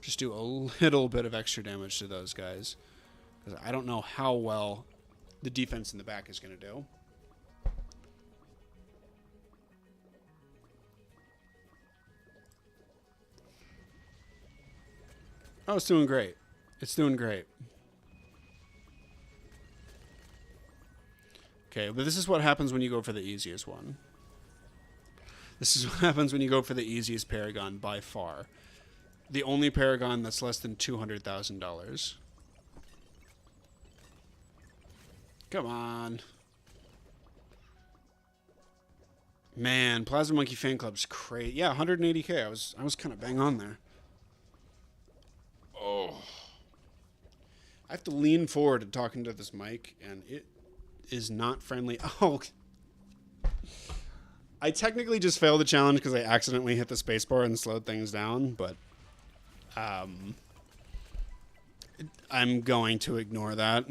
Just do a little bit of extra damage to those guys. Because I don't know how well the defense in the back is going to do. Oh, it's doing great. It's doing great. Okay, but this is what happens when you go for the easiest one. This is what happens when you go for the easiest Paragon by far. The only Paragon that's less than $200,000. Come on. Man, Plasma Monkey Fan Club's crazy. Yeah, 180k. I was kind of bang on there. Oh. I have to lean forward and talking to this mic, and it is not friendly. Oh. I technically just failed the challenge because I accidentally hit the spacebar and slowed things down, but I'm going to ignore that.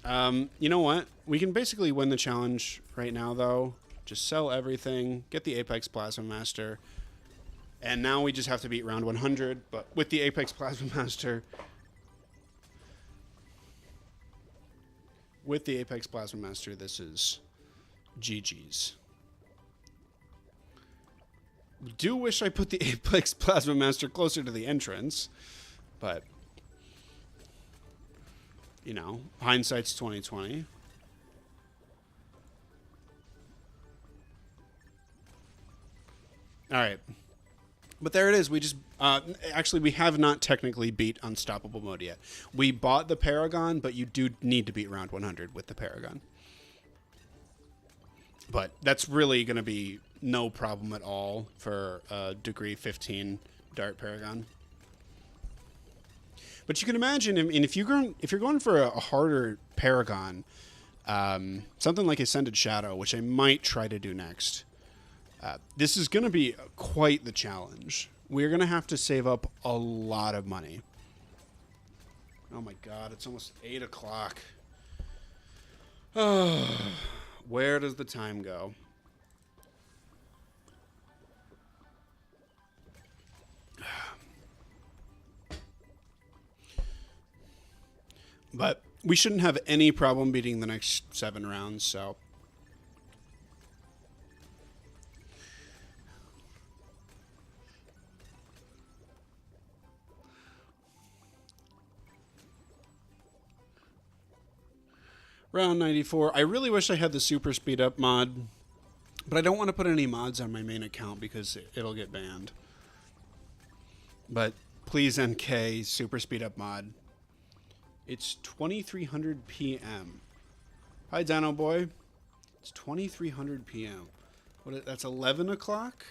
You know what? We can basically win the challenge right now, though. Just sell everything, get the Apex Plasma Master, and now we just have to beat round 100. But with the Apex Plasma Master, this is GG's. Do wish I put the Apex Plasma Master closer to the entrance, but you know, hindsight's 2020. All right. But there it is. We just actually we have not technically beat Unstoppable mode yet. We bought the Paragon, but you do need to beat round 100 with the Paragon. But that's really going to be no problem at all for a degree 15 Dart Paragon. But you can imagine, I mean, if you're going for a harder Paragon, something like Ascended Shadow, which I might try to do next. This is going to be quite the challenge. We're going to have to save up a lot of money. Oh my god, it's almost 8 o'clock. Oh, where does the time go? But we shouldn't have any problem beating the next 7 rounds, so... Round 94. I really wish I had the super speed up mod, but I don't want to put any mods on my main account because it'll get banned. But please, NK, super speed up mod. It's 2300 p.m. Hi, Dino Boy. It's 2300 p.m. That's 11 o'clock?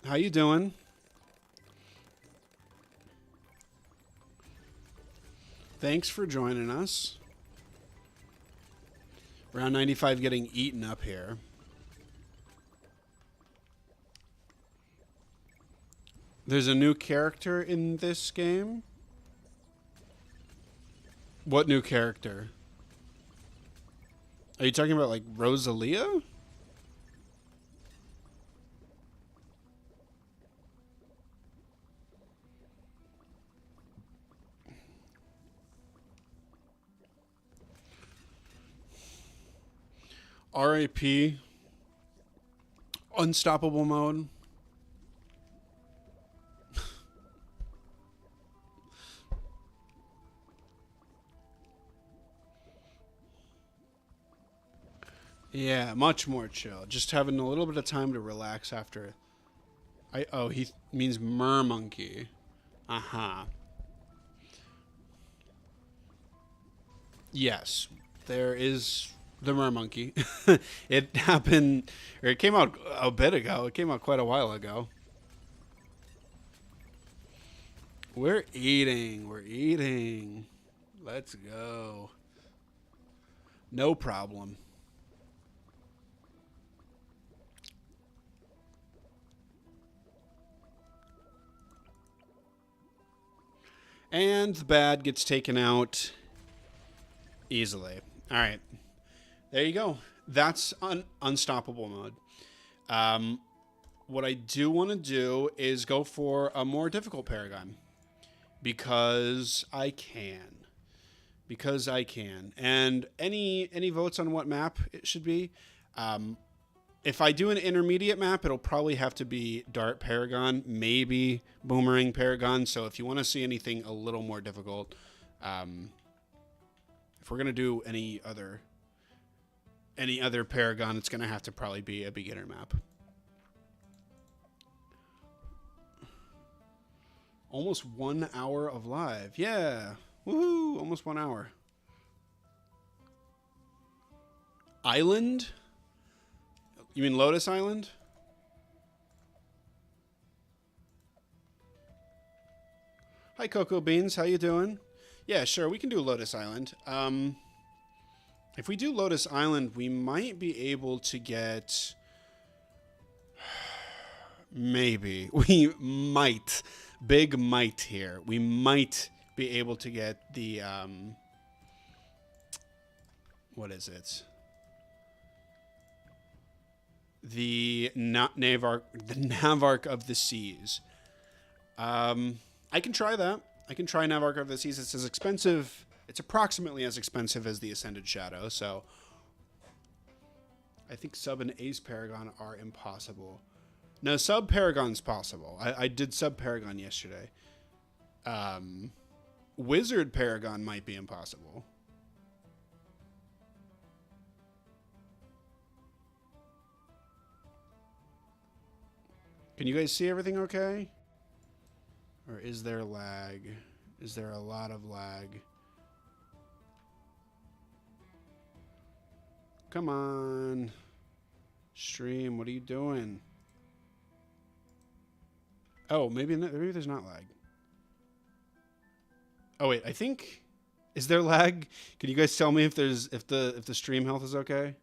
How you doing? Thanks for joining us. Round 95 getting eaten up here. There's a new character in this game. What new character? Are you talking about like Rosalia? RAP. Unstoppable mode. Yeah, much more chill. Just having a little bit of time to relax after. He means mermonkey. Uh-huh. Yes, there is the mermonkey. It happened, or it came out a bit ago. It came out quite a while ago. We're eating. We're eating. Let's go. No problem. And the bad gets taken out easily. All right. There you go. That's unstoppable mode. What I do want to do is go for a more difficult Paragon. Because I can. Because I can. And any votes on what map it should be? If I do an intermediate map, it'll probably have to be Dart Paragon, maybe Boomerang Paragon. So if you want to see anything a little more difficult, if we're going to do any other Paragon, it's going to have to probably be a beginner map. Almost 1 hour of live. Yeah. Woohoo. Almost 1 hour. Island? You mean Lotus Island? Hi, Cocoa Beans. How you doing? Yeah, sure. We can do Lotus Island. If we do Lotus Island, we might be able to get... Maybe. We might. Big might here. We might be able to get the... what is it? The Navarch of the Seas. I can try that. I can try Navarch of the Seas. It's as expensive. It's approximately as expensive as the Ascended Shadow. So I think Sub and Ace Paragon are impossible. No, Sub Paragon's possible. I did Sub Paragon yesterday. Wizard Paragon might be impossible. Can you guys see everything okay? Or is there lag? Is there a lot of lag? Come on. Stream, what are you doing? Oh, maybe there's not lag. Oh wait, I think, is there lag? Can you guys tell me if the stream health is okay?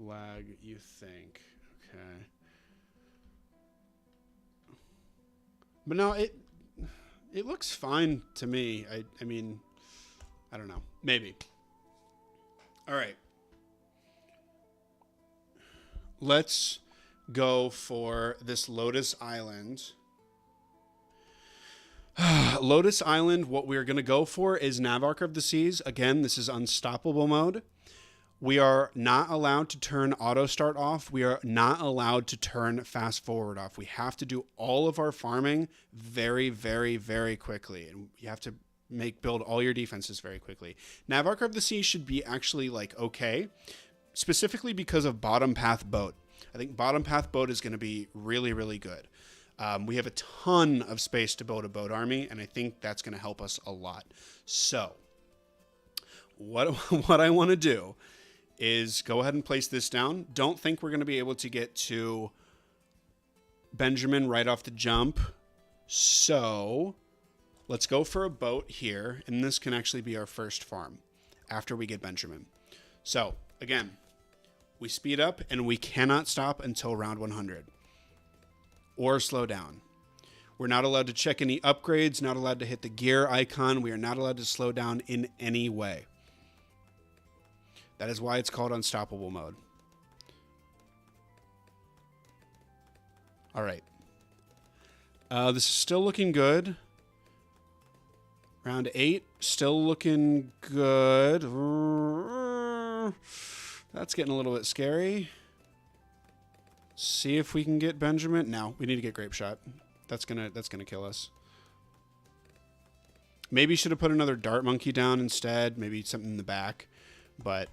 Lag, you think? Okay. But no, it looks fine to me. I mean, I don't know. Maybe. All right. Let's go for this Lotus Island. Lotus Island, what we're going to go for is Navarch of the Seas. Again, this is unstoppable mode. We are not allowed to turn auto start off. We are not allowed to turn fast forward off. We have to do all of our farming very, very, very quickly. And you have to build all your defenses very quickly. Navarch of the Sea should be actually like okay, specifically because of bottom path boat. I think bottom path boat is going to be really, really good. We have a ton of space to build a boat army, and I think that's going to help us a lot. So what I want to do is go ahead and place this down. Don't think we're going to be able to get to Benjamin right off the jump. So let's go for a boat here, and this can actually be our first farm after we get Benjamin. So again, we speed up, and we cannot stop until round 100 or slow down. We're not allowed to check any upgrades, not allowed to hit the gear icon. We are not allowed to slow down in any way. That is why it's called unstoppable mode. All right. This is still looking good. Round 8, still looking good. That's getting a little bit scary. See if we can get Benjamin. No, we need to get Grape Shot. That's gonna kill us. Maybe should have put another Dart Monkey down instead. Maybe something in the back. But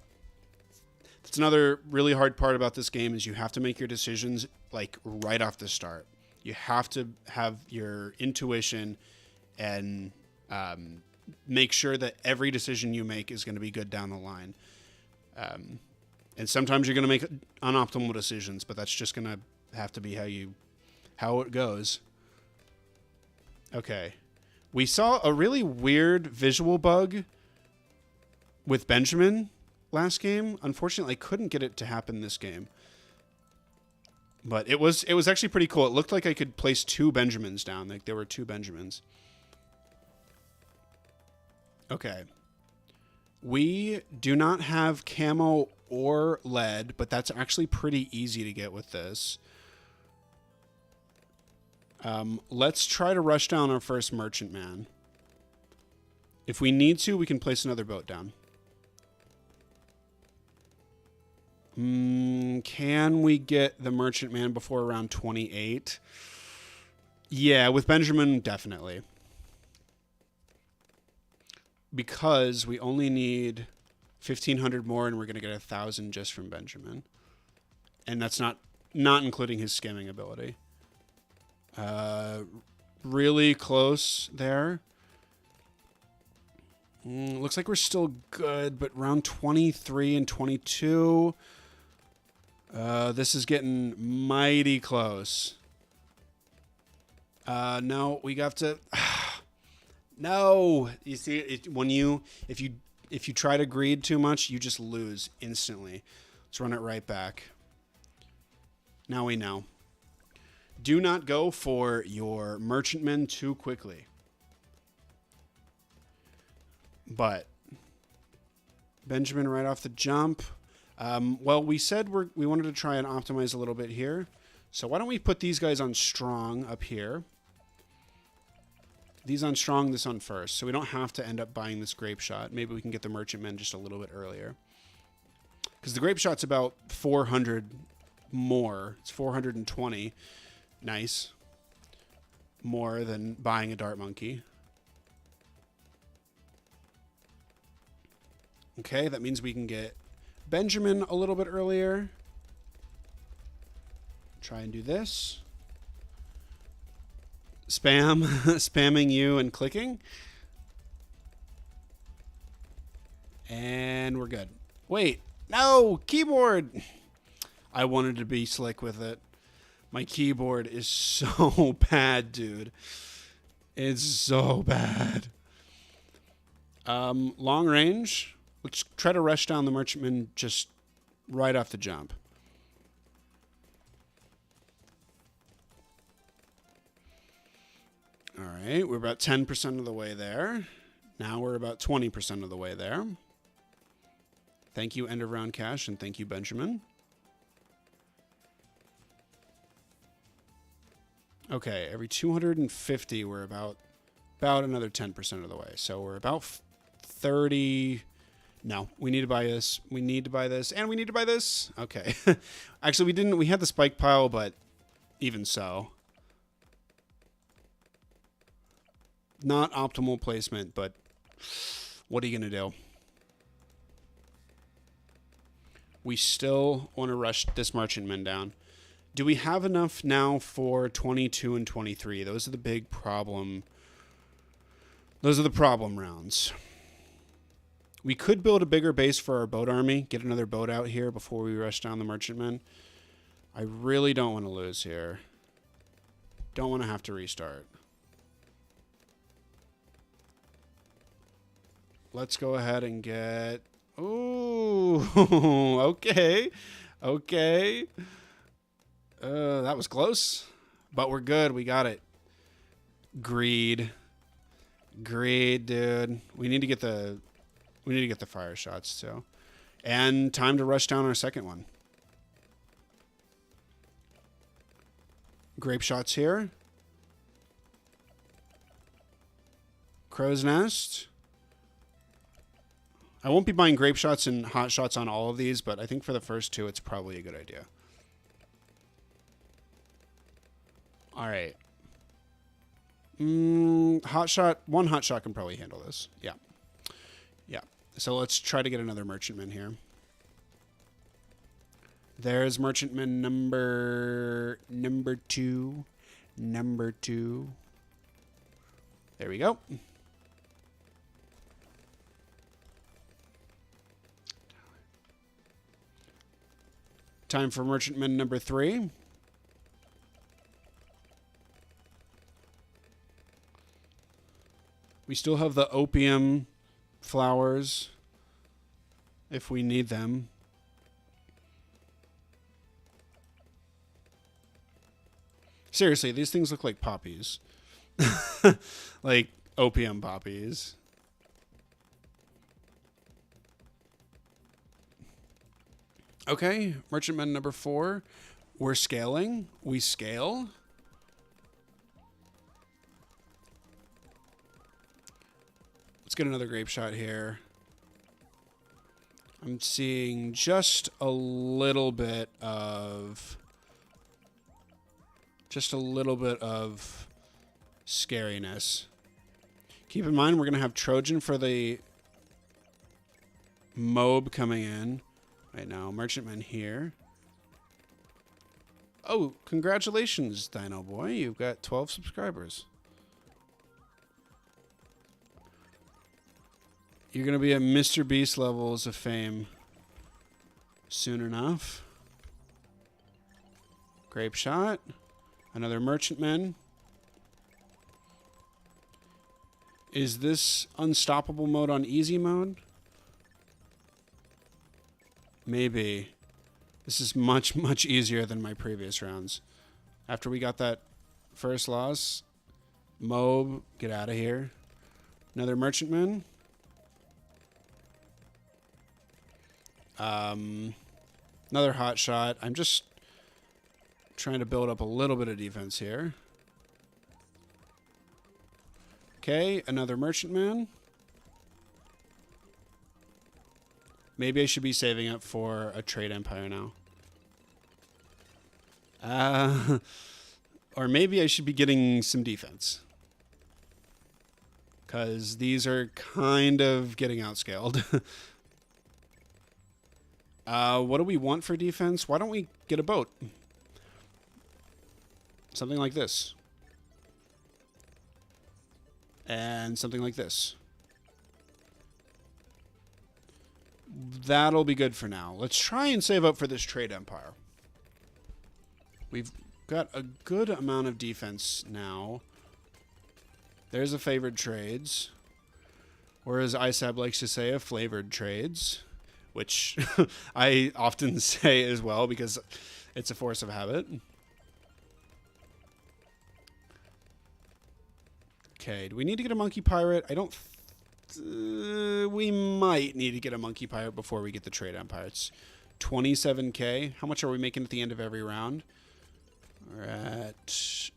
that's another really hard part about this game is you have to make your decisions like right off the start. You have to have your intuition and make sure that every decision you make is going to be good down the line. And sometimes you're going to make unoptimal decisions, but that's just going to have to be how it goes. Okay. We saw a really weird visual bug with Benjamin last game. Unfortunately, I couldn't get it to happen this game. But it was actually pretty cool. It looked like I could place 2 Benjamins down. Like there were 2 Benjamins. Okay. We do not have camo or lead, but that's actually pretty easy to get with this. Let's try to rush down our first merchantman. If we need to, we can place another boat down. Can we get the merchantman before around 28? Yeah, with Benjamin, definitely. Because we only need 1,500 more, and we're going to get 1,000 just from Benjamin. And that's not including his skimming ability. Really close there. Looks like we're still good, but round 23 and 22. This is getting mighty close. No, we have to... No, you see, if you try to greed too much, you just lose instantly. Let's run it right back. Now we know. Do not go for your merchantmen too quickly. But Benjamin right off the jump. Well, we said we wanted to try and optimize a little bit here. So why don't we put these guys on strong up here? These on strong, this on first. So we don't have to end up buying this Grape Shot. Maybe we can get the merchantmen just a little bit earlier. Because the Grape Shot's about 400 more. It's 420. Nice. More than buying a Dart Monkey. Okay, that means we can get Benjamin a little bit earlier. Try and do this. Spamming you and clicking. And we're good. Wait, no, keyboard. I wanted to be slick with it. My keyboard is so bad, dude. It's so bad. Long range. Let's try to rush down the merchantman just right off the jump. All right, we're about 10% of the way there. Now we're about 20% of the way there. Thank you, End of Round Cash, and thank you, Benjamin. Okay, every 250, we're about another 10% of the way. So we're about 30... No, we need to buy this. We need to buy this. And we need to buy this. Okay. Actually, we didn't. We had the spike pile, but even so. Not optimal placement, but what are you going to do? We still want to rush this merchantman down. Do we have enough now for 22 and 23? Those are the big problem. Those are the problem rounds. We could build a bigger base for our boat army, get another boat out here before we rush down the merchantmen. I really don't want to lose here. Don't want to have to restart. Let's go ahead and get... Ooh, okay. Okay. That was close, but we're good. We got it. Greed. Greed, dude. We need to get the fire shots too. And time to rush down our second one. Grape shots here. Crow's Nest. I won't be buying grape shots and hot shots on all of these, but I think for the first two, it's probably a good idea. All right. Hot shot. One hot shot can probably handle this. Yeah. Yeah. So let's try to get another merchantman here. There's merchantman number two. Number two. There we go. Time for merchantman number 3. We still have the opium flowers if we need them. Seriously, these things look like poppies. Like opium poppies. Okay, merchantman number 4. We're scaling. We scale. Let's get another grape shot here. I'm seeing just a little bit of scariness. Keep in mind, we're going to have Trojan for the Mob coming in. Right now, merchantman here. Oh, congratulations, Dino Boy. You've got 12 subscribers. You're going to be at Mr. Beast levels of fame soon enough. Grape shot. Another merchantman. Is this unstoppable mode on easy mode? Maybe. This is much, much easier than my previous rounds. After we got that first loss, Mob, get out of here. Another merchantman. Another hot shot. I'm just trying to build up a little bit of defense here. Okay, another merchantman. Maybe I should be saving up for a trade empire now. Or maybe I should be getting some defense. Because these are kind of getting outscaled. What do we want for defense? Why don't we get a boat? Something like this. And something like this. That'll be good for now. Let's try and save up for this trade empire. We've got a good amount of defense now. There's a favored trades. Or as ISAB likes to say, a flavored trades. Which I often say as well because it's a force of habit. Okay, do we need to get a monkey pirate? I don't... we might need to get a monkey pirate before we get the trade empire. It's 27k. How much are we making at the end of every round? We're at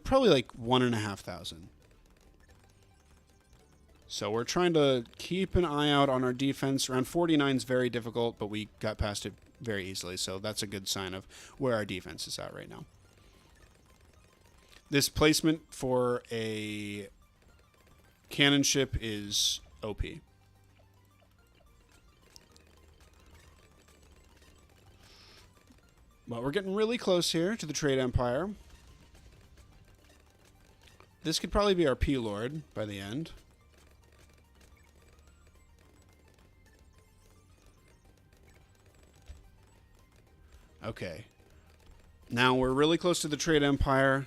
probably like 1,500. So we're trying to keep an eye out on our defense. Round 49 is very difficult, but we got past it very easily. So that's a good sign of where our defense is at right now. This placement for a cannon ship is OP. But we're getting really close here to the trade empire. This could probably be our P-Lord by the end. Okay. Now we're really close to the trade empire.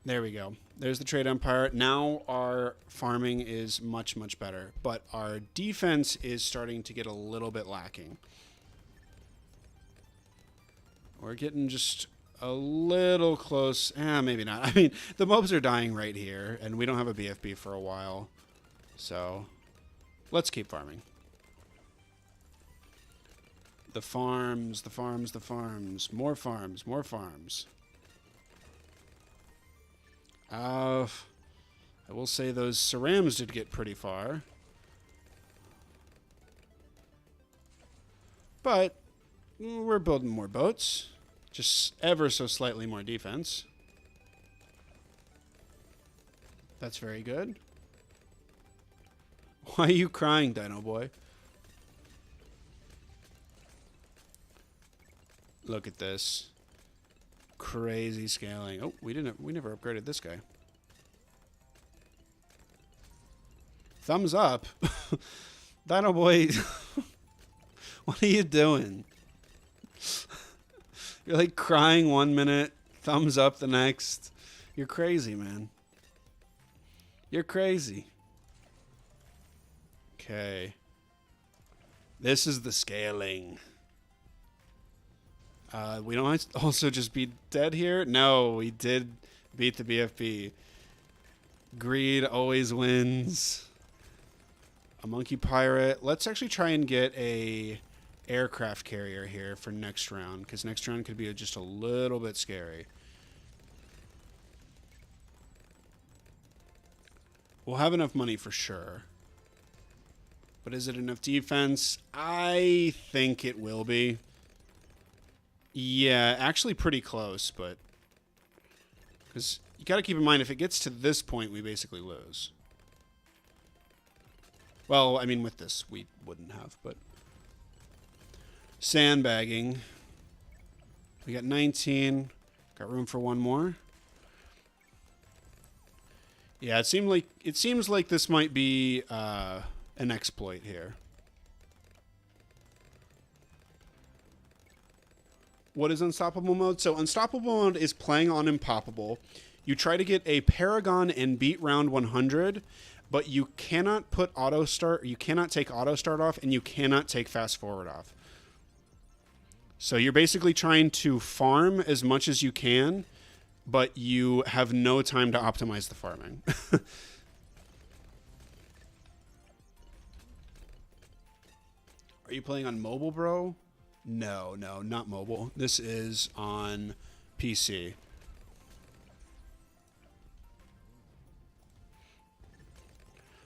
There we go. There's the trade empire. Now our farming is much, much better. But our defense is starting to get a little bit lacking. We're getting just a little close. Maybe not. I mean, the mobs are dying right here, and we don't have a BFB for a while. So let's keep farming. The farms, the farms, the farms. More farms, more farms. I will say those cerams did get pretty far. But we're building more boats. Just ever so slightly more defense. That's very good. Why are you crying, Dino Boy? Look at this. Crazy scaling. Oh, we never upgraded this guy. Thumbs up. Dino Boy, what are you doing? You're like crying 1 minute, thumbs up the next. You're crazy, man. You're crazy. Okay. This is the scaling. We don't also just be dead here? No, we did beat the BFP. Greed always wins. A monkey pirate. Let's actually try and get a aircraft carrier here for next round, because next round could be just a little bit scary. We'll have enough money for sure. But is it enough defense? I think it will be. Yeah, actually pretty close, but... because you got to keep in mind, if it gets to this point, we basically lose. Well, I mean, with this, we wouldn't have, but... sandbagging. We got 19. Got room for one more. Yeah, it seems like this might be an exploit here. What is Unstoppable Mode? So Unstoppable Mode is playing on Impossible. You try to get a Paragon and beat round 100, but you cannot put auto start, you cannot take auto start off, and you cannot take fast forward off. So you're basically trying to farm as much as you can, but you have no time to optimize the farming. Are you playing on mobile, bro? No, not mobile. This is on PC.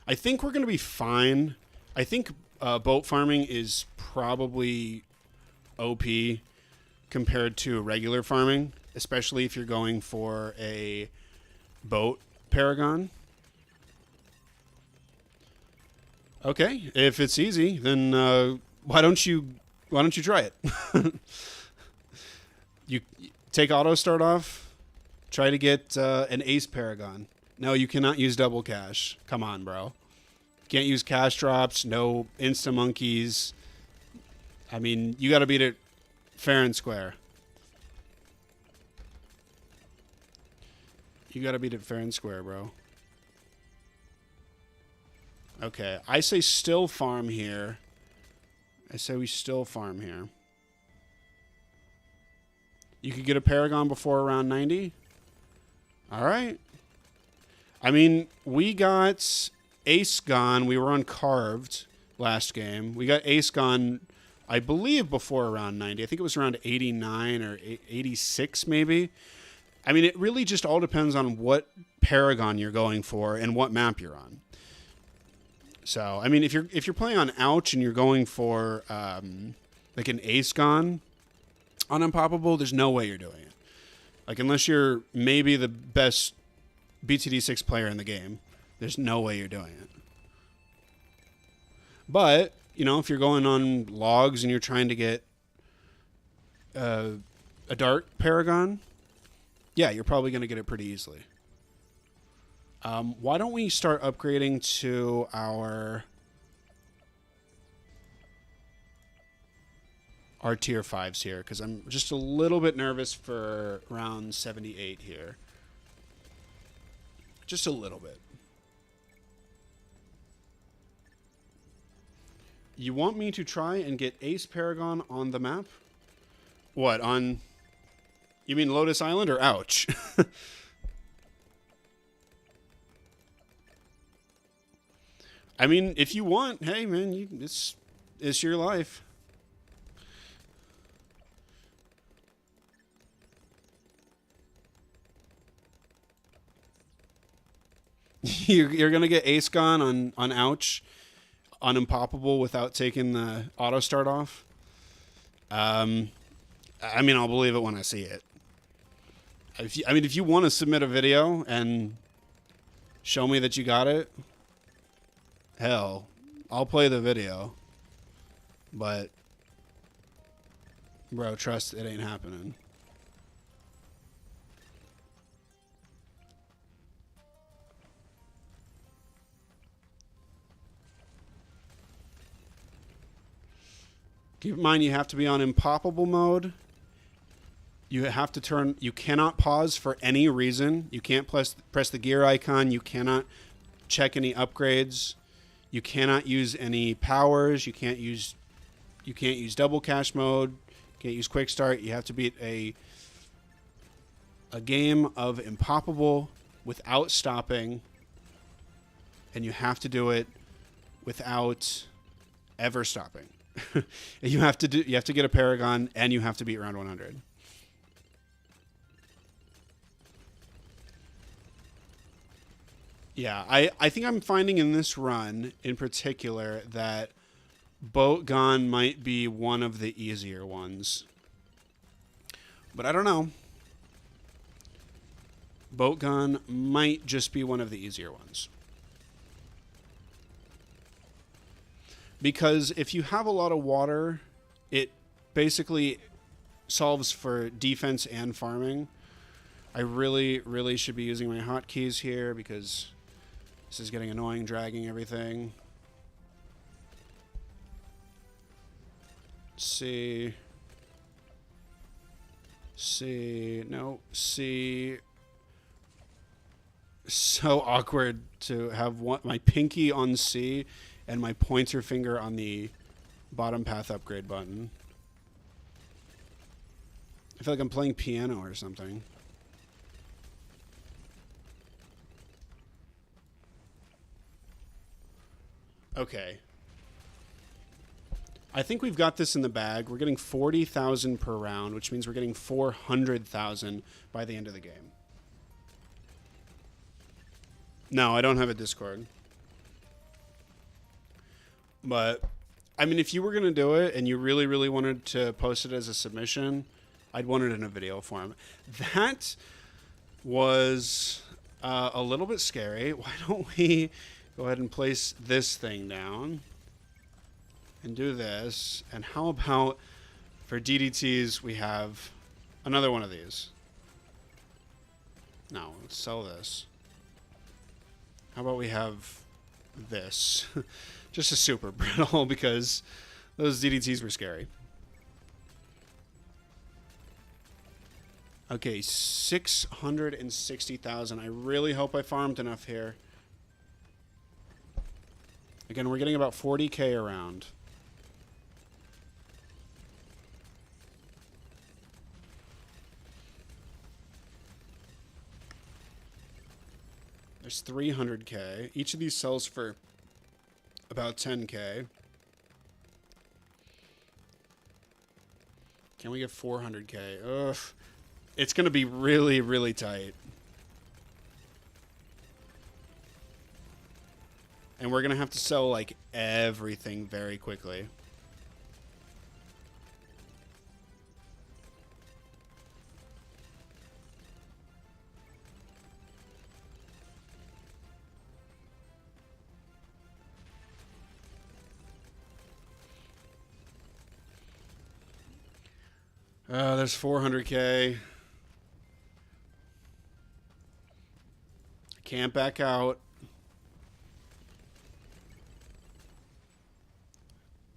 I think we're going to be fine. I think boat farming is probably OP compared to regular farming, especially if you're going for a boat Paragon. Okay, if it's easy, then why don't you try it? You take auto start off, try to get an ace Paragon. No, you cannot use double cash. Come on, bro. Can't use cash drops, no insta monkeys. I mean, you got to beat it fair and square. You got to beat it fair and square, bro. Okay, I say still farm here. I say we still farm here. You could get a Paragon before around 90. All right. I mean, we got Ace gone. We were on carved last game. We got Ace gone, I believe, before around 90. I think it was around 89 or 86 maybe. I mean, it really just all depends on what Paragon you're going for and what map you're on. So, I mean, if you're playing on Ouch and you're going for like an Ace gone on Unpoppable, there's no way you're doing it. Like, unless you're maybe the best BTD6 player in the game, there's no way you're doing it. But, you know, if you're going on logs and you're trying to get a Dart Paragon, yeah, you're probably going to get it pretty easily. Why don't we start upgrading to our tier 5s here, because I'm just a little bit nervous for round 78 here. Just a little bit. You want me to try and get Ace Paragon on the map? What, on... You mean Lotus Island or Ouch? I mean, if you want, hey, man, it's your life. You're gonna get ace gone on ouch on impoppable without taking the auto start off. I mean, I'll believe it when I see it. If you want to submit a video and show me that you got it, hell, I'll play the video. But, bro, trust it ain't happening. Keep in mind, you have to be on impoppable mode. You have to turn. You cannot pause for any reason. You can't press the gear icon. You cannot check any upgrades. You cannot use any powers. You can't use double cash mode. You can't use quick start. You have to beat a game of impoppable without stopping, and you have to do it without ever stopping. You have to get a Paragon, and you have to beat round 100. Yeah, I think I'm finding in this run in particular that Boat Gun might be one of the easier ones. But I don't know. Boat Gun might just be one of the easier ones. Because if you have a lot of water, it basically solves for defense and farming. I really, really should be using my hotkeys here because this is getting annoying, dragging everything. C. No, C. So awkward to have my pinky on C and my pointer finger on the bottom path upgrade button. I feel like I'm playing piano or something. Okay. I think we've got this in the bag. We're getting 40,000 per round, which means we're getting 400,000 by the end of the game. No, I don't have a Discord. But, I mean, if you were going to do it and you really, really wanted to post it as a submission, I'd want it in a video form. That was a little bit scary. Why don't we go ahead and place this thing down and do this? And how about for DDTs, we have another one of these. No, let's sell this. How about we have this? Just a super brittle because those DDTs were scary. Okay, 660,000. I really hope I farmed enough here. Again, we're getting about 40K around. There's 300K. Each of these sells for about 10K. Can we get 400K? Ugh. It's going to be really, really tight. And we're going to have to sell, like, everything very quickly. There's 400K. Can't back out.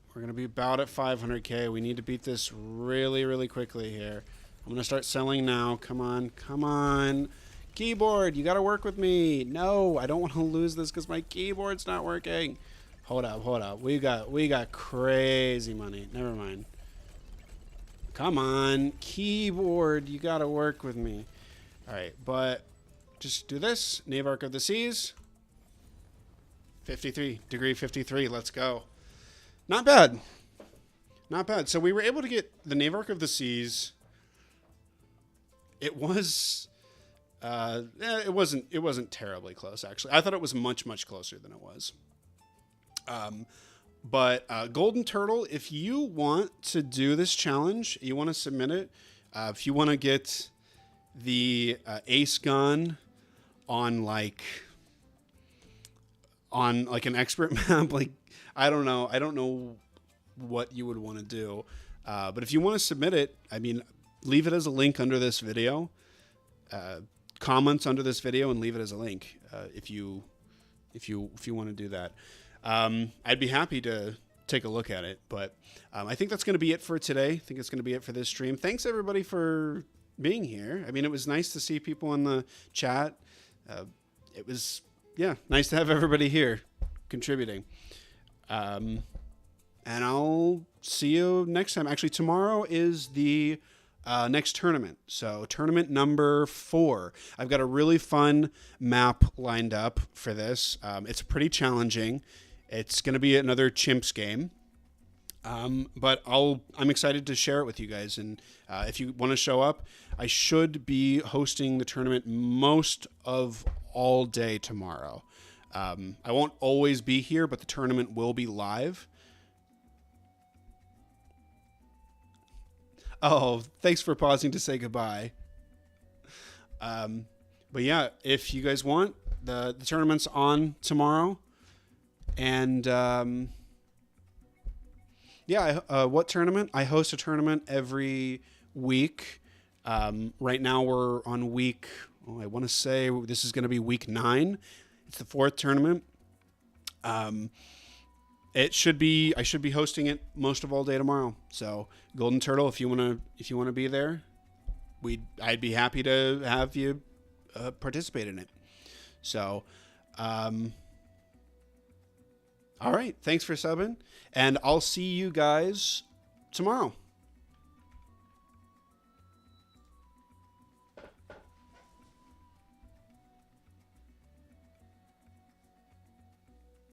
We're going to be about at 500K. We need to beat this really, really quickly here. I'm going to start selling now. Come on. Come on. Keyboard, you got to work with me. No, I don't want to lose this because my keyboard's not working. Hold up, hold up. We got crazy money. Never mind. Come on. Keyboard, you got to work with me. All right, but just do this. Nave Arc of the Seas. 53. Degree 53. Let's go. Not bad. Not bad. So we were able to get the Nave Arc of the Seas. It was It wasn't terribly close, actually. I thought it was much, much closer than it was. But Golden Turtle, if you want to do this challenge, you want to submit it. If you want to get the ace gun on like an expert map, like I don't know what you would want to do. But if you want to submit it, I mean, leave it as a link under this video. Comments under this video and leave it as a link if you want to do that. I'd be happy to take a look at it, but I think that's going to be it for today. I think it's going to be it for this stream. Thanks everybody for being here. I mean, it was nice to see people in the chat. It was, nice to have everybody here contributing. And I'll see you next time. Actually, tomorrow is the next tournament. So tournament number 4. I've got a really fun map lined up for this. It's pretty challenging. It's going to be another Chimps game. But I'm excited to share it with you guys. And if you want to show up, I should be hosting the tournament most of all day tomorrow. I won't always be here, but the tournament will be live. Oh, thanks for pausing to say goodbye. But yeah, if you guys want, the tournament's on tomorrow. And what tournament? I host a tournament every week. Right now we're on week, I want to say this is going to be week 9. It's the 4th tournament. I should be hosting it most of all day tomorrow. So Golden Turtle, if you want to be there, I'd be happy to have you participate in it. So, all right. Thanks for subbing, and I'll see you guys tomorrow.